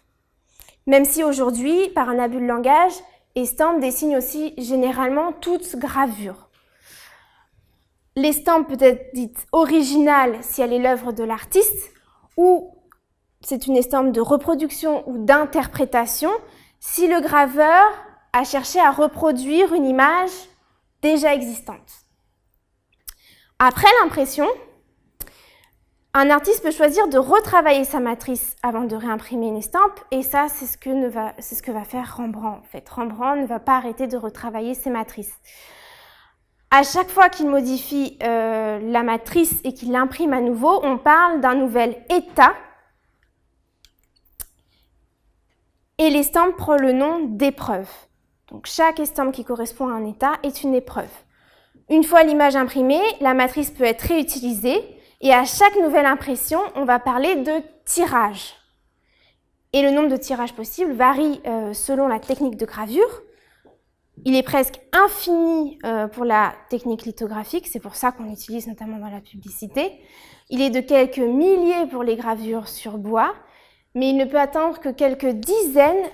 Même si aujourd'hui, par un abus de langage, estampe désigne aussi généralement toute gravure. L'estampe peut être dite originale si elle est l'œuvre de l'artiste, ou c'est une estampe de reproduction ou d'interprétation si le graveur a cherché à reproduire une image déjà existante. Après l'impression, un artiste peut choisir de retravailler sa matrice avant de réimprimer une estampe, et ça, c'est ce que va faire Rembrandt. En fait, Rembrandt ne va pas arrêter de retravailler ses matrices. À chaque fois qu'il modifie la matrice et qu'il l'imprime à nouveau, on parle d'un nouvel état, et l'estampe prend le nom d'épreuve. Donc chaque estampe qui correspond à un état est une épreuve. Une fois l'image imprimée, la matrice peut être réutilisée, et à chaque nouvelle impression, on va parler de tirage. Et le nombre de tirages possibles varie selon la technique de gravure. Il est presque infini pour la technique lithographique, c'est pour ça qu'on l'utilise notamment dans la publicité. Il est de quelques milliers pour les gravures sur bois, mais il ne peut atteindre que quelques dizaines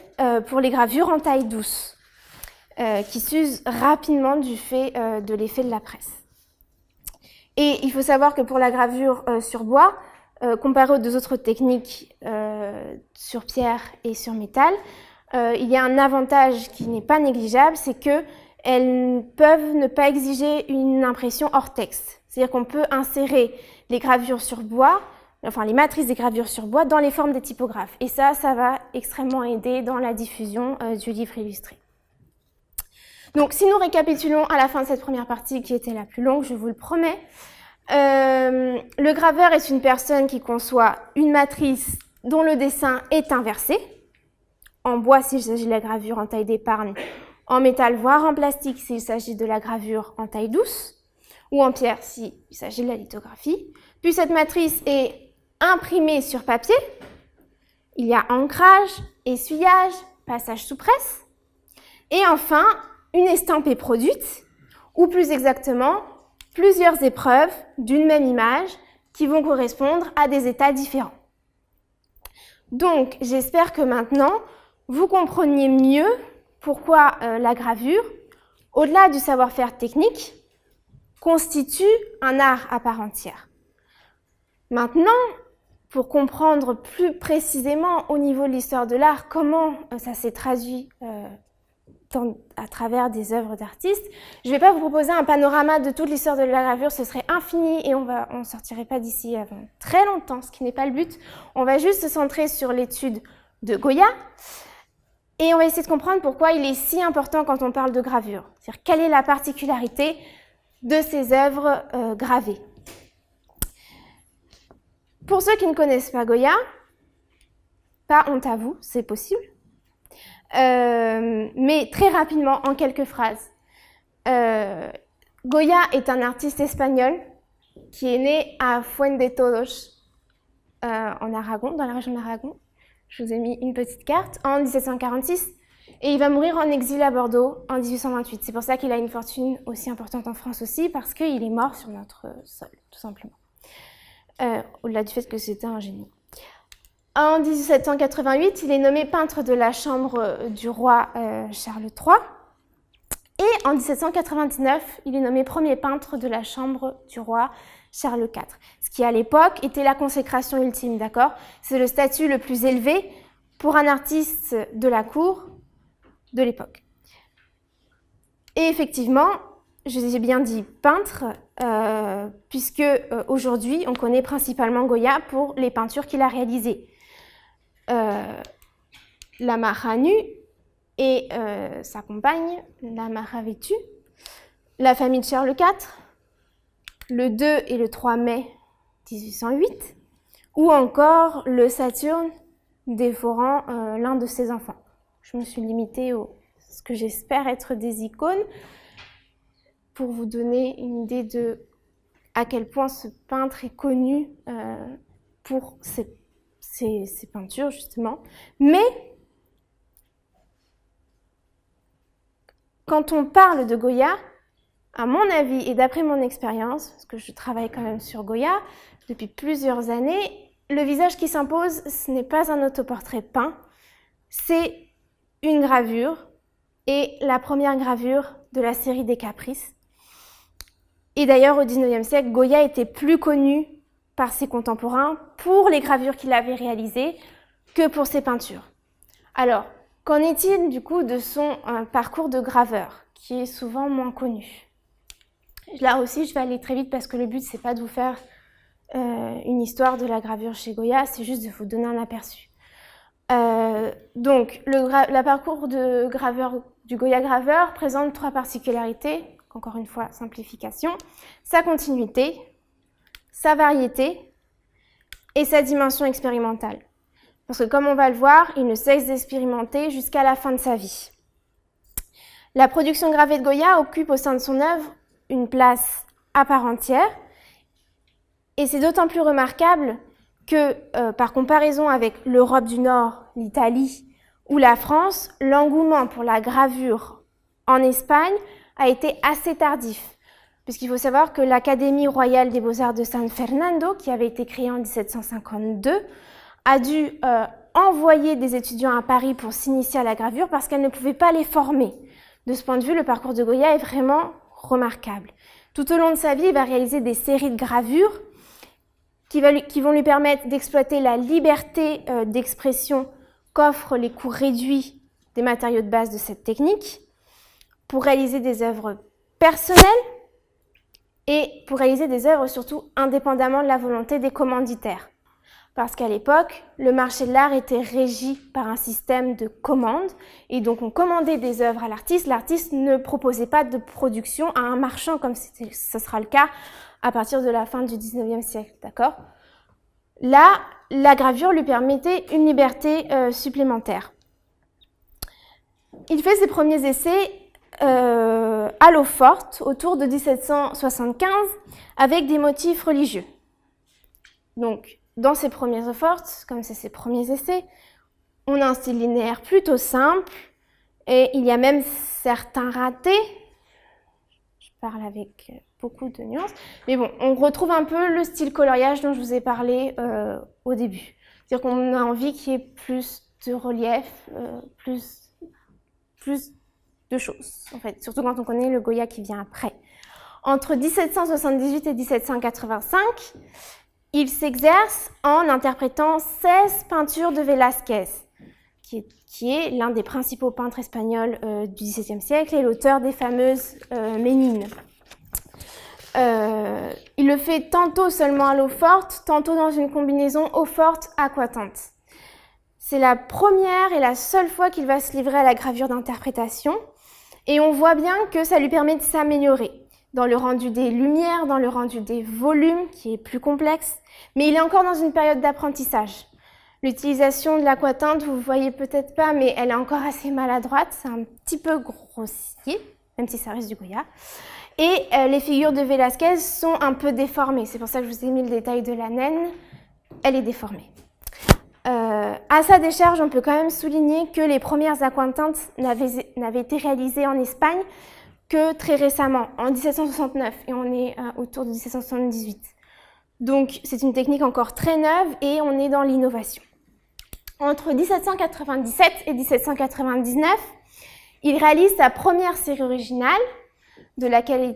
pour les gravures en taille douce, qui s'usent rapidement du fait de l'effet de la presse. Et il faut savoir que pour la gravure sur bois, comparé aux deux autres techniques sur pierre et sur métal, il y a un avantage qui n'est pas négligeable, c'est qu'elles peuvent ne pas exiger une impression hors texte. C'est-à-dire qu'on peut insérer les gravures sur bois, enfin les matrices des gravures sur bois, dans les formes des typographes. Et ça va extrêmement aider dans la diffusion du livre illustré. Donc, si nous récapitulons à la fin de cette première partie, qui était la plus longue, je vous le promets, le graveur est une personne qui conçoit une matrice dont le dessin est inversé, en bois s'il s'agit de la gravure en taille d'épargne, en métal voire en plastique s'il s'agit de la gravure en taille douce, ou en pierre s'il s'agit de la lithographie. Puis cette matrice est imprimée sur papier, il y a ancrage, essuyage, passage sous presse, et enfin, une estampe est produite, ou plus exactement, plusieurs épreuves d'une même image qui vont correspondre à des états différents. Donc, j'espère que maintenant, vous compreniez mieux pourquoi la gravure, au-delà du savoir-faire technique, constitue un art à part entière. Maintenant, pour comprendre plus précisément au niveau de l'histoire de l'art comment ça s'est traduit à travers des œuvres d'artistes. Je ne vais pas vous proposer un panorama de toute l'histoire de la gravure, ce serait infini et on ne sortirait pas d'ici avant très longtemps, ce qui n'est pas le but. On va juste se centrer sur l'étude de Goya et on va essayer de comprendre pourquoi il est si important quand on parle de gravure. C'est-à-dire quelle est la particularité de ces œuvres gravées. Pour ceux qui ne connaissent pas Goya, pas honte à vous, c'est possible. Mais très rapidement, en quelques phrases. Goya est un artiste espagnol qui est né à Fuendetodos, en Aragon, dans la région d'Aragon. Je vous ai mis une petite carte, en 1746. Et il va mourir en exil à Bordeaux en 1828. C'est pour ça qu'il a une fortune aussi importante en France aussi, parce qu'il est mort sur notre sol, tout simplement. Au-delà du fait que c'était un génie. En 1788, il est nommé peintre de la chambre du roi Charles III. Et en 1799, il est nommé premier peintre de la chambre du roi Charles IV. Ce qui, à l'époque, était la consécration ultime, d'accord ? C'est le statut le plus élevé pour un artiste de la cour de l'époque. Et effectivement, je vous ai bien dit peintre, puisque aujourd'hui, on connaît principalement Goya pour les peintures qu'il a réalisées. La Mare nue et sa compagne, la Mare vêtue, la famille de Charles IV, le 2 et le 3 mai 1808, ou encore le Saturne dévorant l'un de ses enfants. Je me suis limitée à ce que j'espère être des icônes pour vous donner une idée de à quel point ce peintre est connu pour ses peintures, justement. Mais quand on parle de Goya, à mon avis et d'après mon expérience, parce que je travaille quand même sur Goya depuis plusieurs années, le visage qui s'impose, ce n'est pas un autoportrait peint, c'est une gravure, et la première gravure de la série des Caprices. Et d'ailleurs, au XIXe siècle, Goya était plus connu par ses contemporains pour les gravures qu'il avait réalisées que pour ses peintures. Alors, qu'en est-il du coup de son parcours de graveur, qui est souvent moins connu? Là aussi, je vais aller très vite parce que le but, c'est pas de vous faire une histoire de la gravure chez Goya, c'est juste de vous donner un aperçu. Donc, le parcours de graveur, du Goya graveur présente 3 particularités, encore une fois, simplification, sa continuité, sa variété et sa dimension expérimentale. Parce que comme on va le voir, il ne cesse d'expérimenter jusqu'à la fin de sa vie. La production gravée de Goya occupe au sein de son œuvre une place à part entière, et c'est d'autant plus remarquable que, par comparaison avec l'Europe du Nord, l'Italie ou la France, l'engouement pour la gravure en Espagne a été assez tardif, puisqu'il faut savoir que l'Académie royale des beaux-arts de San Fernando, qui avait été créée en 1752, a dû envoyer des étudiants à Paris pour s'initier à la gravure parce qu'elle ne pouvait pas les former. De ce point de vue, le parcours de Goya est vraiment remarquable. Tout au long de sa vie, il va réaliser des séries de gravures qui vont lui permettre d'exploiter la liberté d'expression qu'offrent les coûts réduits des matériaux de base de cette technique, pour réaliser des œuvres personnelles et pour réaliser des œuvres surtout indépendamment de la volonté des commanditaires. Parce qu'à l'époque, le marché de l'art était régi par un système de commandes, et donc on commandait des œuvres à l'artiste. L'artiste ne proposait pas de production à un marchand, comme ce sera le cas à partir de la fin du 19e siècle, d'accord? Là, la gravure lui permettait une liberté supplémentaire. Il fait ses premiers essais à l'eau forte, autour de 1775, avec des motifs religieux. Donc, dans ses premières eaux fortes, comme c'est ses premiers essais, on a un style linéaire plutôt simple, et il y a même certains ratés. Je parle avec beaucoup de nuances, mais bon, on retrouve un peu le style coloriage dont je vous ai parlé au début. C'est-à-dire qu'on a envie qu'il y ait plus de relief, plus de choses, en fait, surtout quand on connaît le Goya qui vient après. Entre 1778 et 1785, il s'exerce en interprétant 16 peintures de Velázquez, qui est l'un des principaux peintres espagnols du XVIIe siècle et l'auteur des fameuses Ménines. Il le fait tantôt seulement à l'eau forte, tantôt dans une combinaison eau forte aquatinte. C'est la première et la seule fois qu'il va se livrer à la gravure d'interprétation, et on voit bien que ça lui permet de s'améliorer dans le rendu des lumières, dans le rendu des volumes, qui est plus complexe, mais il est encore dans une période d'apprentissage. L'utilisation de l'aquatinte, vous ne voyez peut-être pas, mais elle est encore assez maladroite, c'est un petit peu grossier, même si ça reste du Goya. Et les figures de Velázquez sont un peu déformées, c'est pour ça que je vous ai mis le détail de la naine, elle est déformée. À sa décharge, on peut quand même souligner que les premières aquatintes n'avaient été réalisées en Espagne que très récemment, en 1769, et on est autour de 1778. Donc c'est une technique encore très neuve et on est dans l'innovation. Entre 1797 et 1799, il réalise sa première série originale, de laquelle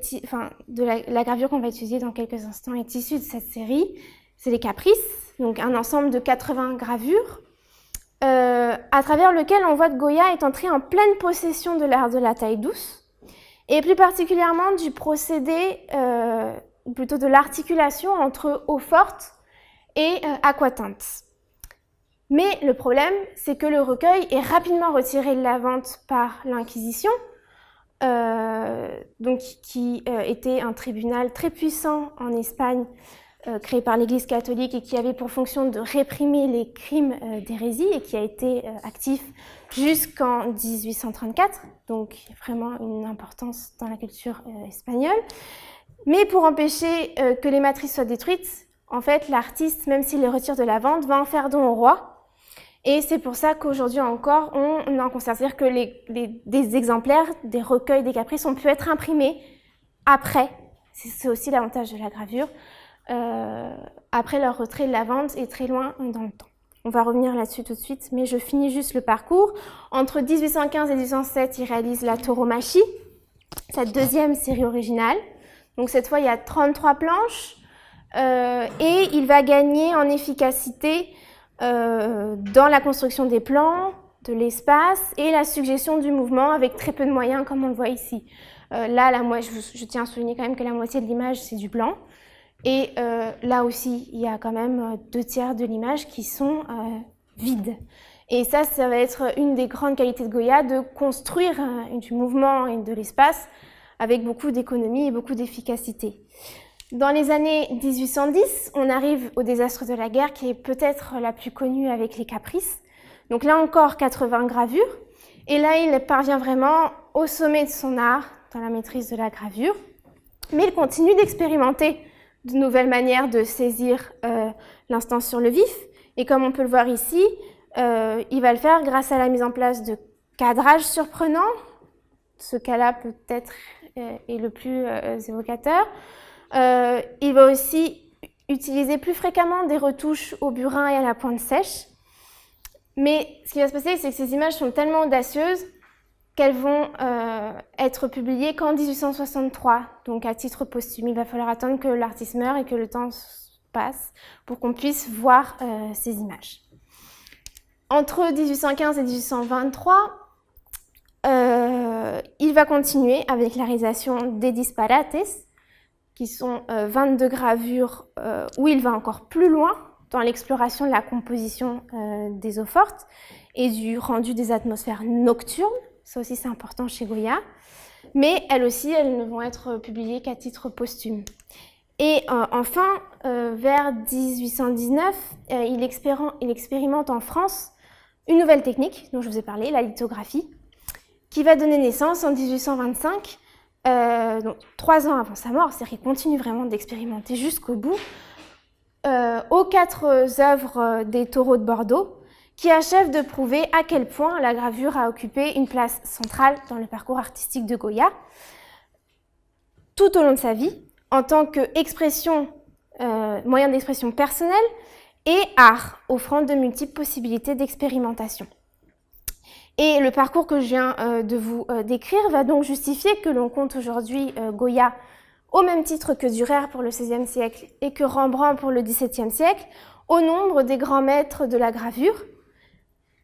la gravure qu'on va utiliser dans quelques instants est issue de cette série. C'est les Caprices, donc un ensemble de 80 gravures, à travers lequel on voit que Goya est entré en pleine possession de l'art de la taille douce, et plus particulièrement du procédé, ou plutôt de l'articulation entre eau forte et aquatinte. Mais le problème, c'est que le recueil est rapidement retiré de la vente par l'Inquisition, donc qui était un tribunal très puissant en Espagne, créé par l'Église catholique et qui avait pour fonction de réprimer les crimes d'hérésie et qui a été actif jusqu'en 1834, donc vraiment une importance dans la culture espagnole. Mais pour empêcher que les matrices soient détruites, en fait, l'artiste, même s'il les retire de la vente, va en faire don au roi. Et c'est pour ça qu'aujourd'hui encore, on en conserve. C'est-à-dire que des exemplaires, des recueils des Caprices ont pu être imprimés après. C'est aussi l'avantage de la gravure. Après leur retrait de la vente et très loin dans le temps. On va revenir là-dessus tout de suite, mais je finis juste le parcours. Entre 1815 et 1807, il réalise la Tauromachie, sa deuxième série originale. Donc cette fois, il y a 33 planches. et il va gagner en efficacité dans la construction des plans, de l'espace et la suggestion du mouvement avec très peu de moyens comme on le voit ici. Là, je tiens à souligner quand même que la moitié de l'image c'est du blanc et là aussi il y a quand même 2/3 de l'image qui sont vides. Et ça va être une des grandes qualités de Goya, de construire du mouvement et de l'espace avec beaucoup d'économie et beaucoup d'efficacité. Dans les années 1810, on arrive au désastre de la guerre qui est peut-être la plus connue avec les Caprices. Donc là encore 80 gravures et là il parvient vraiment au sommet de son art dans la maîtrise de la gravure. Mais il continue d'expérimenter de nouvelles manières de saisir l'instant sur le vif et comme on peut le voir ici, il va le faire grâce à la mise en place de cadrages surprenants. Ce cas-là peut-être est le plus évocateur. Il va aussi utiliser plus fréquemment des retouches au burin et à la pointe sèche. Mais ce qui va se passer, c'est que ces images sont tellement audacieuses qu'elles vont être publiées qu'en 1863, donc à titre posthume. Il va falloir attendre que l'artiste meure et que le temps passe pour qu'on puisse voir ces images. Entre 1815 et 1823, il va continuer avec la réalisation des disparates, qui sont 22 gravures où il va encore plus loin dans l'exploration de la composition des eaux fortes et du rendu des atmosphères nocturnes. Ça aussi, c'est important chez Goya. Mais elles ne vont être publiées qu'à titre posthume. Et enfin, vers 1819, il expérimente en France une nouvelle technique dont je vous ai parlé, la lithographie, qui va donner naissance en 1825, donc 3 ans avant sa mort, c'est-à-dire qu'il continue vraiment d'expérimenter jusqu'au bout, aux 4 œuvres des taureaux de Bordeaux, qui achèvent de prouver à quel point la gravure a occupé une place centrale dans le parcours artistique de Goya, tout au long de sa vie, en tant qu'expression, moyen d'expression personnelle et art, offrant de multiples possibilités d'expérimentation. Et le parcours que je viens de vous décrire va donc justifier que l'on compte aujourd'hui Goya au même titre que Dürer pour le XVIe siècle et que Rembrandt pour le XVIIe siècle, au nombre des grands maîtres de la gravure,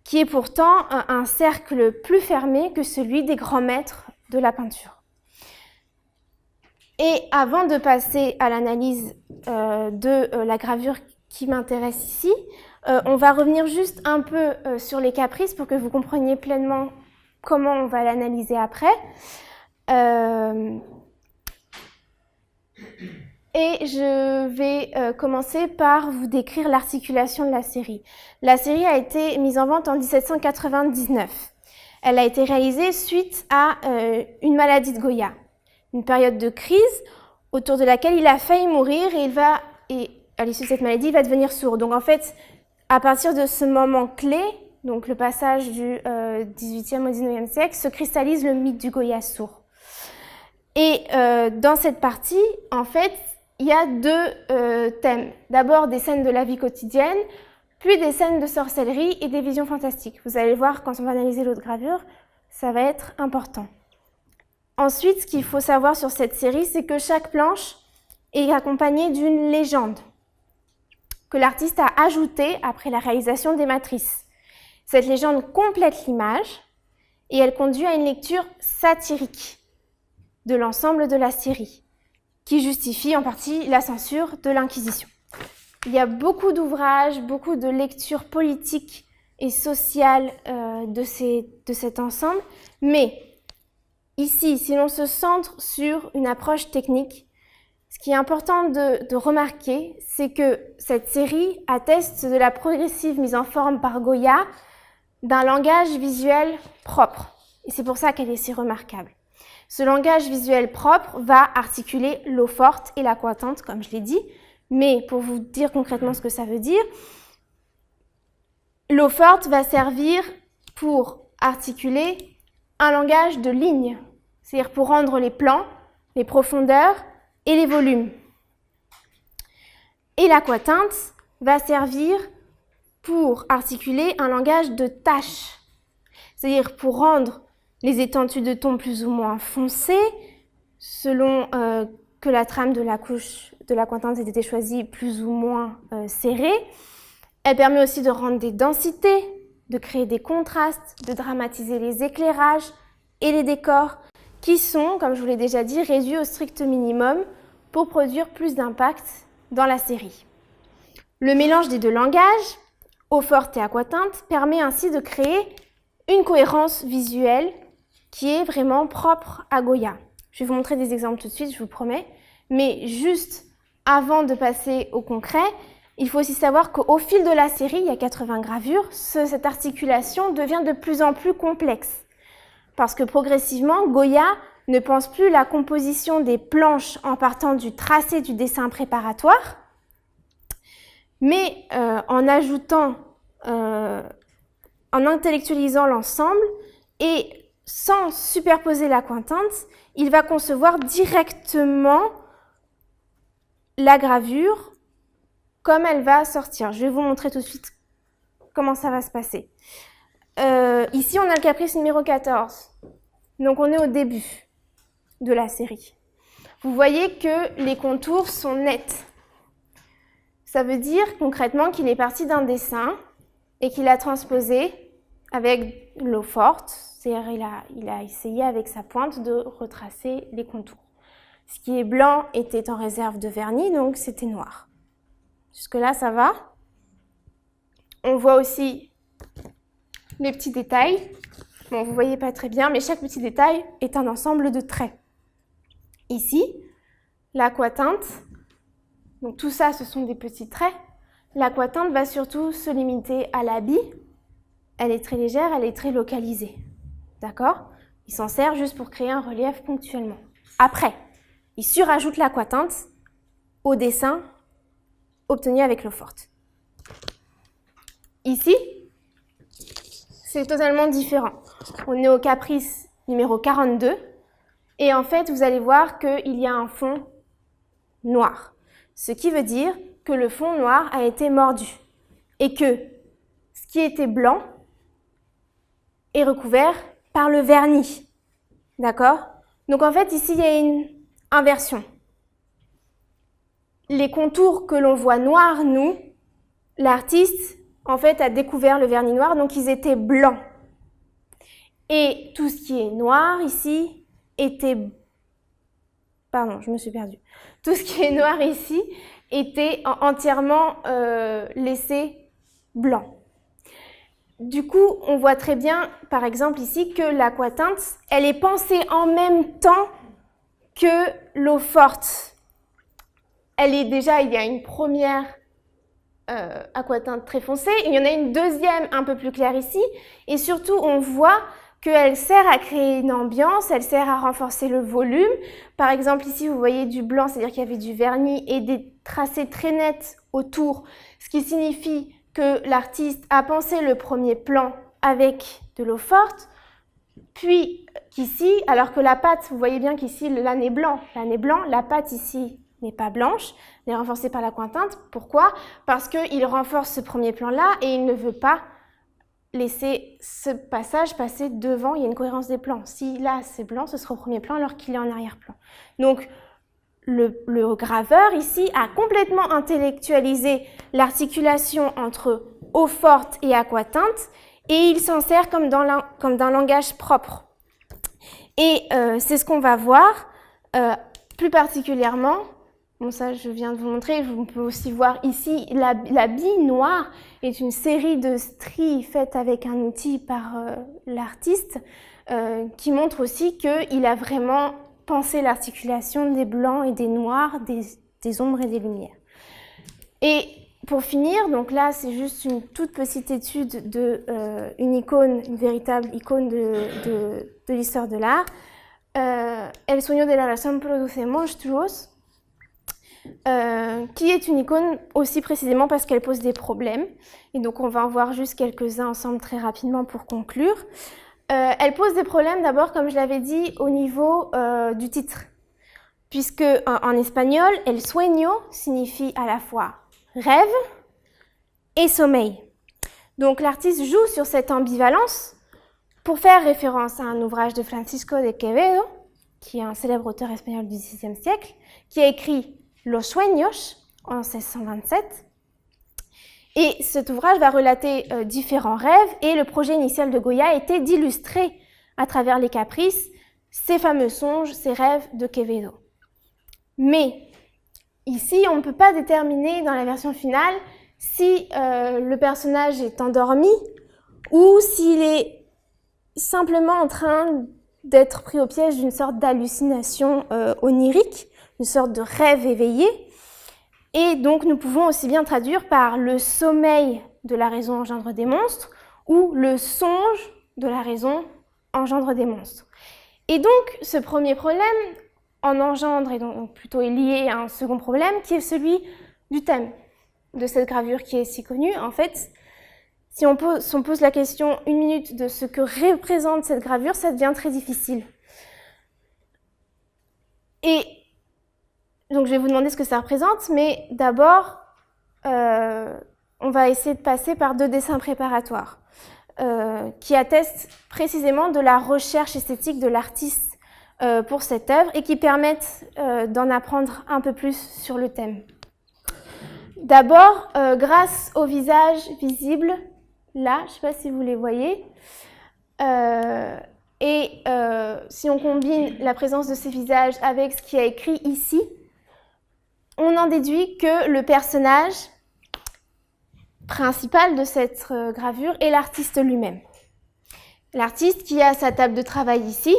qui est pourtant un cercle plus fermé que celui des grands maîtres de la peinture. Et avant de passer à l'analyse de la gravure qui m'intéresse ici, on va revenir juste un peu sur les caprices pour que vous compreniez pleinement comment on va l'analyser après. Et je vais commencer par vous décrire l'articulation de la série. La série a été mise en vente en 1799. Elle a été réalisée suite à une maladie de Goya, une période de crise autour de laquelle il a failli mourir et à l'issue de cette maladie, il va devenir sourd. Donc en fait, à partir de ce moment clé, donc le passage du XVIIIe au XIXe siècle, se cristallise le mythe du Goya sourd. Et dans cette partie, en fait, il y a 2 thèmes. D'abord des scènes de la vie quotidienne, puis des scènes de sorcellerie et des visions fantastiques. Vous allez voir, quand on va analyser l'autre gravure, ça va être important. Ensuite, ce qu'il faut savoir sur cette série, c'est que chaque planche est accompagnée d'une légende que l'artiste a ajoutée après la réalisation des matrices. Cette légende complète l'image et elle conduit à une lecture satirique de l'ensemble de la série, qui justifie en partie la censure de l'Inquisition. Il y a beaucoup d'ouvrages, beaucoup de lectures politiques et sociales de cet ensemble, mais ici, si l'on se centre sur une approche technique, ce qui est important de remarquer, c'est que cette série atteste de la progressive mise en forme par Goya d'un langage visuel propre. Et c'est pour ça qu'elle est si remarquable. Ce langage visuel propre va articuler l'eau forte et l'aquatinte, comme je l'ai dit. Mais pour vous dire concrètement ce que ça veut dire, l'eau forte va servir pour articuler un langage de lignes, c'est-à-dire pour rendre les plans, les profondeurs et les volumes. Et l'aquatinte va servir pour articuler un langage de taches, c'est-à-dire pour rendre les étendues de tons plus ou moins foncés, selon que la trame de la couche de l'aquatinte ait été choisie plus ou moins serrée. Elle permet aussi de rendre des densités, de créer des contrastes, de dramatiser les éclairages et les décors qui sont, comme je vous l'ai déjà dit, réduits au strict minimum pour produire plus d'impact dans la série. Le mélange des deux langages, eau forte et aquatinte, permet ainsi de créer une cohérence visuelle qui est vraiment propre à Goya. Je vais vous montrer des exemples tout de suite, je vous promets, mais juste avant de passer au concret, il faut aussi savoir qu'au fil de la série, il y a 80 gravures, cette articulation devient de plus en plus complexe. Parce que progressivement, Goya ne pense plus la composition des planches en partant du tracé du dessin préparatoire, mais en ajoutant, en intellectualisant l'ensemble et sans superposer l'aquatinte, il va concevoir directement la gravure comme elle va sortir. Je vais vous montrer tout de suite comment ça va se passer. Ici, on a le caprice numéro 14. Donc, on est au début de la série. Vous voyez que les contours sont nets. Ça veut dire concrètement qu'il est parti d'un dessin et qu'il a transposé avec l'eau forte. C'est-à-dire il a essayé avec sa pointe de retracer les contours. Ce qui est blanc était en réserve de vernis, donc c'était noir. Jusque-là, ça va. On voit aussi les petits détails. Bon, vous ne voyez pas très bien, mais chaque petit détail est un ensemble de traits. Ici, l'aquatinte, donc tout ça, ce sont des petits traits. L'aquatinte va surtout se limiter à l'habit. Elle est très légère, elle est très localisée. D'accord? Il s'en sert juste pour créer un relief ponctuellement. Après, il surajoute l'aquatinte au dessin obtenu avec l'eau forte. Ici, c'est totalement différent. On est au caprice numéro 42 et en fait, vous allez voir qu'il y a un fond noir. Ce qui veut dire que le fond noir a été mordu et que ce qui était blanc est recouvert par le vernis. D'accord? Donc en fait, ici, il y a une inversion. Les contours que l'on voit noirs, nous, l'artiste, en fait, a découvert le vernis noir, donc ils étaient blancs. Et tout ce qui est noir ici était... Pardon, je me suis perdue. Tout ce qui est noir ici était entièrement laissé blanc. Du coup, on voit très bien, par exemple ici, que l'aquatinte, elle est pensée en même temps que l'eau forte. Elle est déjà, il y a une première aquatinte très foncée, il y en a une deuxième un peu plus claire ici, et surtout on voit qu'elle sert à créer une ambiance, elle sert à renforcer le volume. Par exemple ici vous voyez du blanc, c'est-à-dire qu'il y avait du vernis et des tracés très nets autour, ce qui signifie que l'artiste a pensé le premier plan avec de l'eau forte, puis qu'ici, alors que la pâte, vous voyez bien qu'ici l'âne est blanc, la pâte ici n'est pas blanche, elle est renforcée par l'aquatinte. Pourquoi? Parce qu'il renforce ce premier plan-là et il ne veut pas laisser ce passage passer devant, il y a une cohérence des plans. Si là c'est blanc, ce sera au premier plan alors qu'il est en arrière-plan. Donc le graveur ici a complètement intellectualisé l'articulation entre eau forte et aquatinte et il s'en sert comme d'un langage propre. Et c'est ce qu'on va voir plus particulièrement. Bon, ça, je viens de vous montrer. Vous pouvez aussi voir ici, la bille noire est une série de stries faites avec un outil par l'artiste qui montre aussi qu'il a vraiment pensé l'articulation des blancs et des noirs, des ombres et des lumières. Et pour finir, donc là, c'est juste une toute petite étude d'une icône, une véritable icône de l'histoire de l'art. El sueño de la razón produce monstruos. Qui est une icône aussi précisément parce qu'elle pose des problèmes. Et donc on va en voir juste quelques-uns ensemble très rapidement pour conclure. Elle pose des problèmes d'abord, comme je l'avais dit, au niveau du titre. Puisque en espagnol, el sueño signifie à la fois rêve et sommeil. Donc l'artiste joue sur cette ambivalence pour faire référence à un ouvrage de Francisco de Quevedo qui est un célèbre auteur espagnol du XVIe siècle, qui a écrit Los Sueños en 1627. Et cet ouvrage va relater différents rêves, et le projet initial de Goya était d'illustrer à travers les caprices ces fameux songes, ces rêves de Quevedo. Mais ici, on ne peut pas déterminer dans la version finale si le personnage est endormi ou s'il est simplement en train d'être pris au piège d'une sorte d'hallucination onirique, une sorte de rêve éveillé. Et donc, nous pouvons aussi bien traduire par le sommeil de la raison engendre des monstres ou le songe de la raison engendre des monstres. Et donc, ce premier problème en engendre et donc plutôt est lié à un second problème qui est celui du thème de cette gravure qui est si connue. En fait, si on pose la question une minute de ce que représente cette gravure, ça devient très difficile. Et donc, je vais vous demander ce que ça représente, mais d'abord, on va essayer de passer par 2 dessins préparatoires qui attestent précisément de la recherche esthétique de l'artiste pour cette œuvre et qui permettent d'en apprendre un peu plus sur le thème. D'abord, grâce au visage visible, là, je ne sais pas si vous les voyez, si on combine la présence de ces visages avec ce qui est écrit ici, on en déduit que le personnage principal de cette gravure est l'artiste lui-même. L'artiste qui a sa table de travail ici,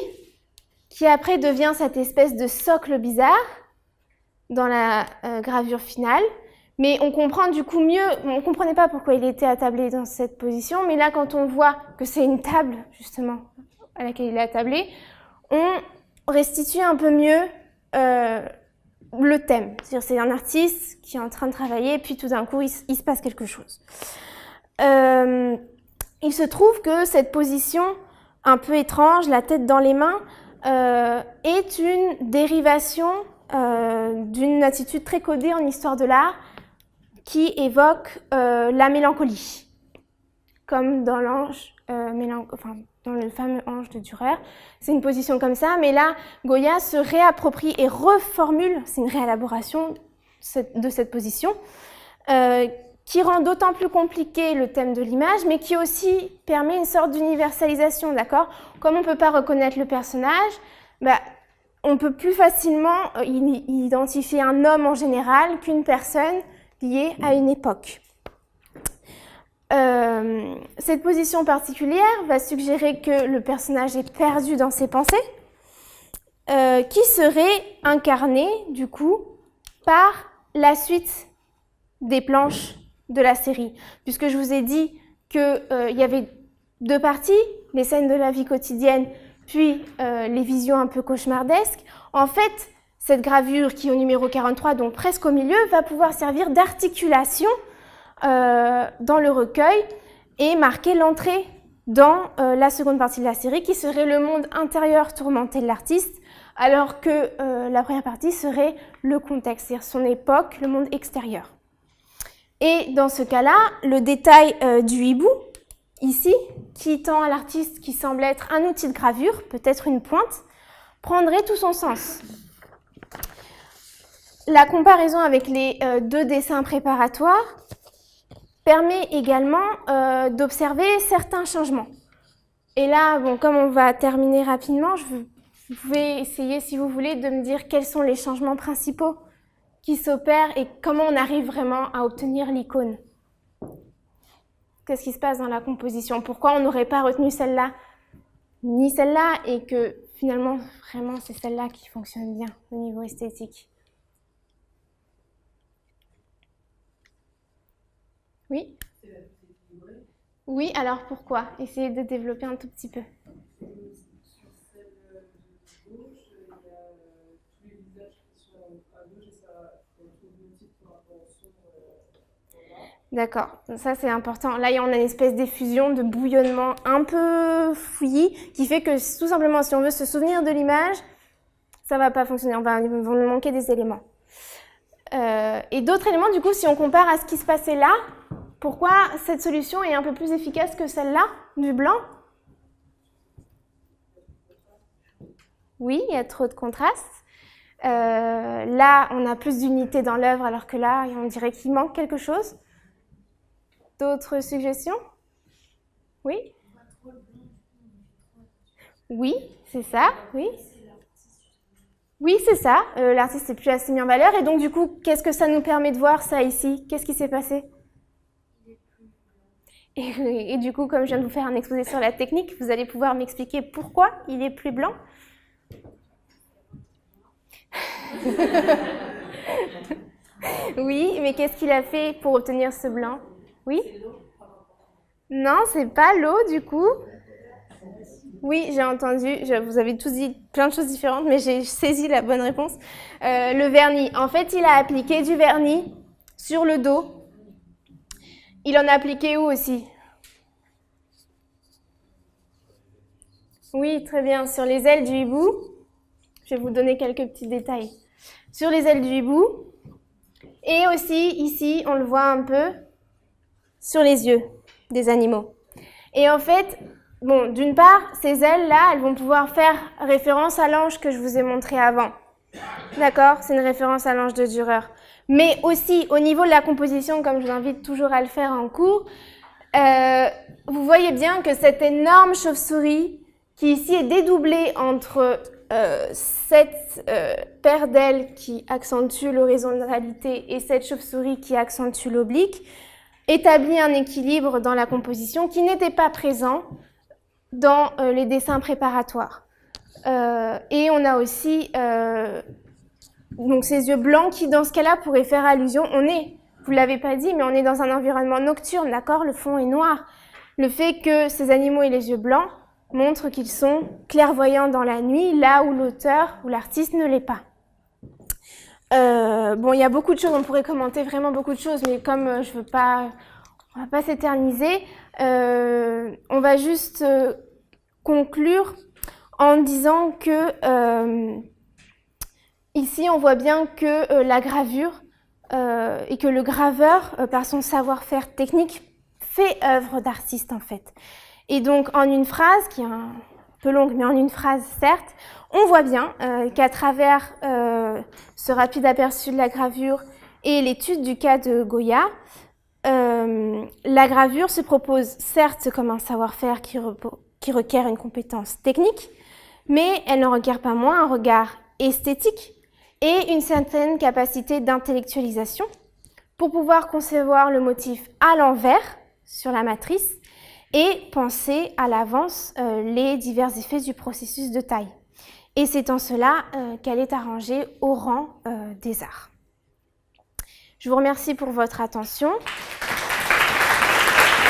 qui après devient cette espèce de socle bizarre dans la gravure finale, mais on comprend du coup mieux, on ne comprenait pas pourquoi il était attablé dans cette position, mais là quand on voit que c'est une table justement à laquelle il est attablé, on restitue un peu mieux le thème. C'est-à-dire c'est un artiste qui est en train de travailler, puis tout d'un coup, il se passe quelque chose. Il se trouve que cette position un peu étrange, la tête dans les mains, est une dérivation d'une attitude très codée en histoire de l'art qui évoque la mélancolie, comme dans dans le fameux Ange de Dürer. C'est une position comme ça, mais là, Goya se réapproprie et reformule, c'est une réélaboration de cette position, qui rend d'autant plus compliqué le thème de l'image, mais qui aussi permet une sorte d'universalisation, d'accord ? Comme on ne peut pas reconnaître le personnage, on peut plus facilement identifier un homme en général qu'une personne liée à une époque. Cette position particulière va suggérer que le personnage est perdu dans ses pensées, qui serait incarné, du coup, par la suite des planches de la série. Puisque je vous ai dit qu'il y avait 2 parties, les scènes de la vie quotidienne, puis les visions un peu cauchemardesques. En fait, cette gravure qui est au numéro 43, donc presque au milieu, va pouvoir servir d'articulation dans le recueil et marquer l'entrée dans la seconde partie de la série qui serait le monde intérieur tourmenté de l'artiste, alors que la première partie serait le contexte, c'est-à-dire son époque, le monde extérieur. Et dans ce cas-là, le détail du hibou, ici, qui tend à l'artiste qui semble être un outil de gravure, peut-être une pointe, prendrait tout son sens. La comparaison avec les 2 dessins préparatoires permet également d'observer certains changements. Et là, comme on va terminer rapidement, vous pouvez essayer, si vous voulez, de me dire quels sont les changements principaux qui s'opèrent et comment on arrive vraiment à obtenir l'icône. Qu'est-ce qui se passe dans la composition? Pourquoi on n'aurait pas retenu celle-là ni celle-là et que finalement, vraiment, c'est celle-là qui fonctionne bien au niveau esthétique? Oui? Oui, alors pourquoi? Essayez de développer un tout petit peu. Sur celle de gauche, il y a tous les visages qui sont à gauche et ça retrouve le titre par rapport au son. D'accord, ça c'est important. Là, on a une espèce d'effusion, de bouillonnement un peu fouillis qui fait que tout simplement, si on veut se souvenir de l'image, ça ne va pas fonctionner, il va nous manquer des éléments. Et d'autres éléments, du coup, si on compare à ce qui se passait là, pourquoi cette solution est un peu plus efficace que celle-là, du blanc? Oui, il y a trop de contraste. Là, on a plus d'unité dans l'œuvre, alors que là, on dirait qu'il manque quelque chose. D'autres suggestions? Oui? Oui, c'est ça, oui. Oui, c'est ça. L'artiste n'est plus assez mis en valeur. Et donc, du coup, qu'est-ce que ça nous permet de voir, ça, ici? Qu'est-ce qui s'est passé? Et du coup, comme je viens de vous faire un exposé sur la technique, vous allez pouvoir m'expliquer pourquoi il est plus blanc? Oui, mais qu'est-ce qu'il a fait pour obtenir ce blanc? Oui? Non, c'est pas l'eau, du coup. Oui, j'ai entendu. Vous avez tous dit plein de choses différentes, mais j'ai saisi la bonne réponse. Le vernis. En fait, il a appliqué du vernis sur le dos. Il en a appliqué où aussi? Oui, très bien. Sur les ailes du hibou. Je vais vous donner quelques petits détails. Sur les ailes du hibou. Et aussi, ici, on le voit un peu, sur les yeux des animaux. Et en fait, bon, d'une part, ces ailes-là, elles vont pouvoir faire référence à l'ange que je vous ai montré avant. D'accord? C'est une référence à l'ange de Dürer. Mais aussi, au niveau de la composition, comme je vous invite toujours à le faire en cours, vous voyez bien que cette énorme chauve-souris, qui ici est dédoublée entre cette paire d'ailes qui accentue l'horizontalité et cette chauve-souris qui accentue l'oblique, établit un équilibre dans la composition qui n'était pas présent dans les dessins préparatoires. Et on a aussi donc ces yeux blancs qui, dans ce cas-là, pourraient faire allusion. Vous ne l'avez pas dit, mais on est dans un environnement nocturne, d'accord? Le fond est noir. Le fait que ces animaux aient les yeux blancs montre qu'ils sont clairvoyants dans la nuit, là où l'auteur ou l'artiste ne l'est pas. Bon, il y a beaucoup de choses, on pourrait commenter vraiment beaucoup de choses, mais comme on va pas s'éterniser, on va juste conclure en disant que ici, on voit bien que la gravure et que le graveur, par son savoir-faire technique, fait œuvre d'artiste en fait. Et donc, en une phrase, qui est un peu longue, mais en une phrase certes, on voit bien qu'à travers ce rapide aperçu de la gravure et l'étude du cas de Goya, la gravure se propose certes comme un savoir-faire qui requiert une compétence technique, mais elle n'en requiert pas moins un regard esthétique et une certaine capacité d'intellectualisation pour pouvoir concevoir le motif à l'envers sur la matrice et penser à l'avance les divers effets du processus de taille. Et c'est en cela qu'elle est arrangée au rang des arts. Je vous remercie pour votre attention.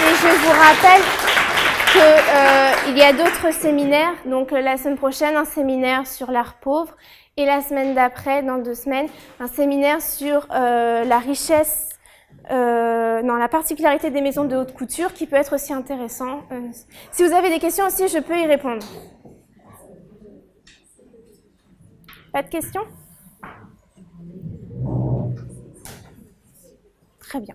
Et je vous rappelle qu'il y a d'autres séminaires. Donc la semaine prochaine, un séminaire sur l'art pauvre. Et la semaine d'après, dans 2 semaines, un séminaire sur la richesse, la particularité des maisons de haute couture qui peut être aussi intéressant. Si vous avez des questions aussi, je peux y répondre. Pas de questions? Très bien.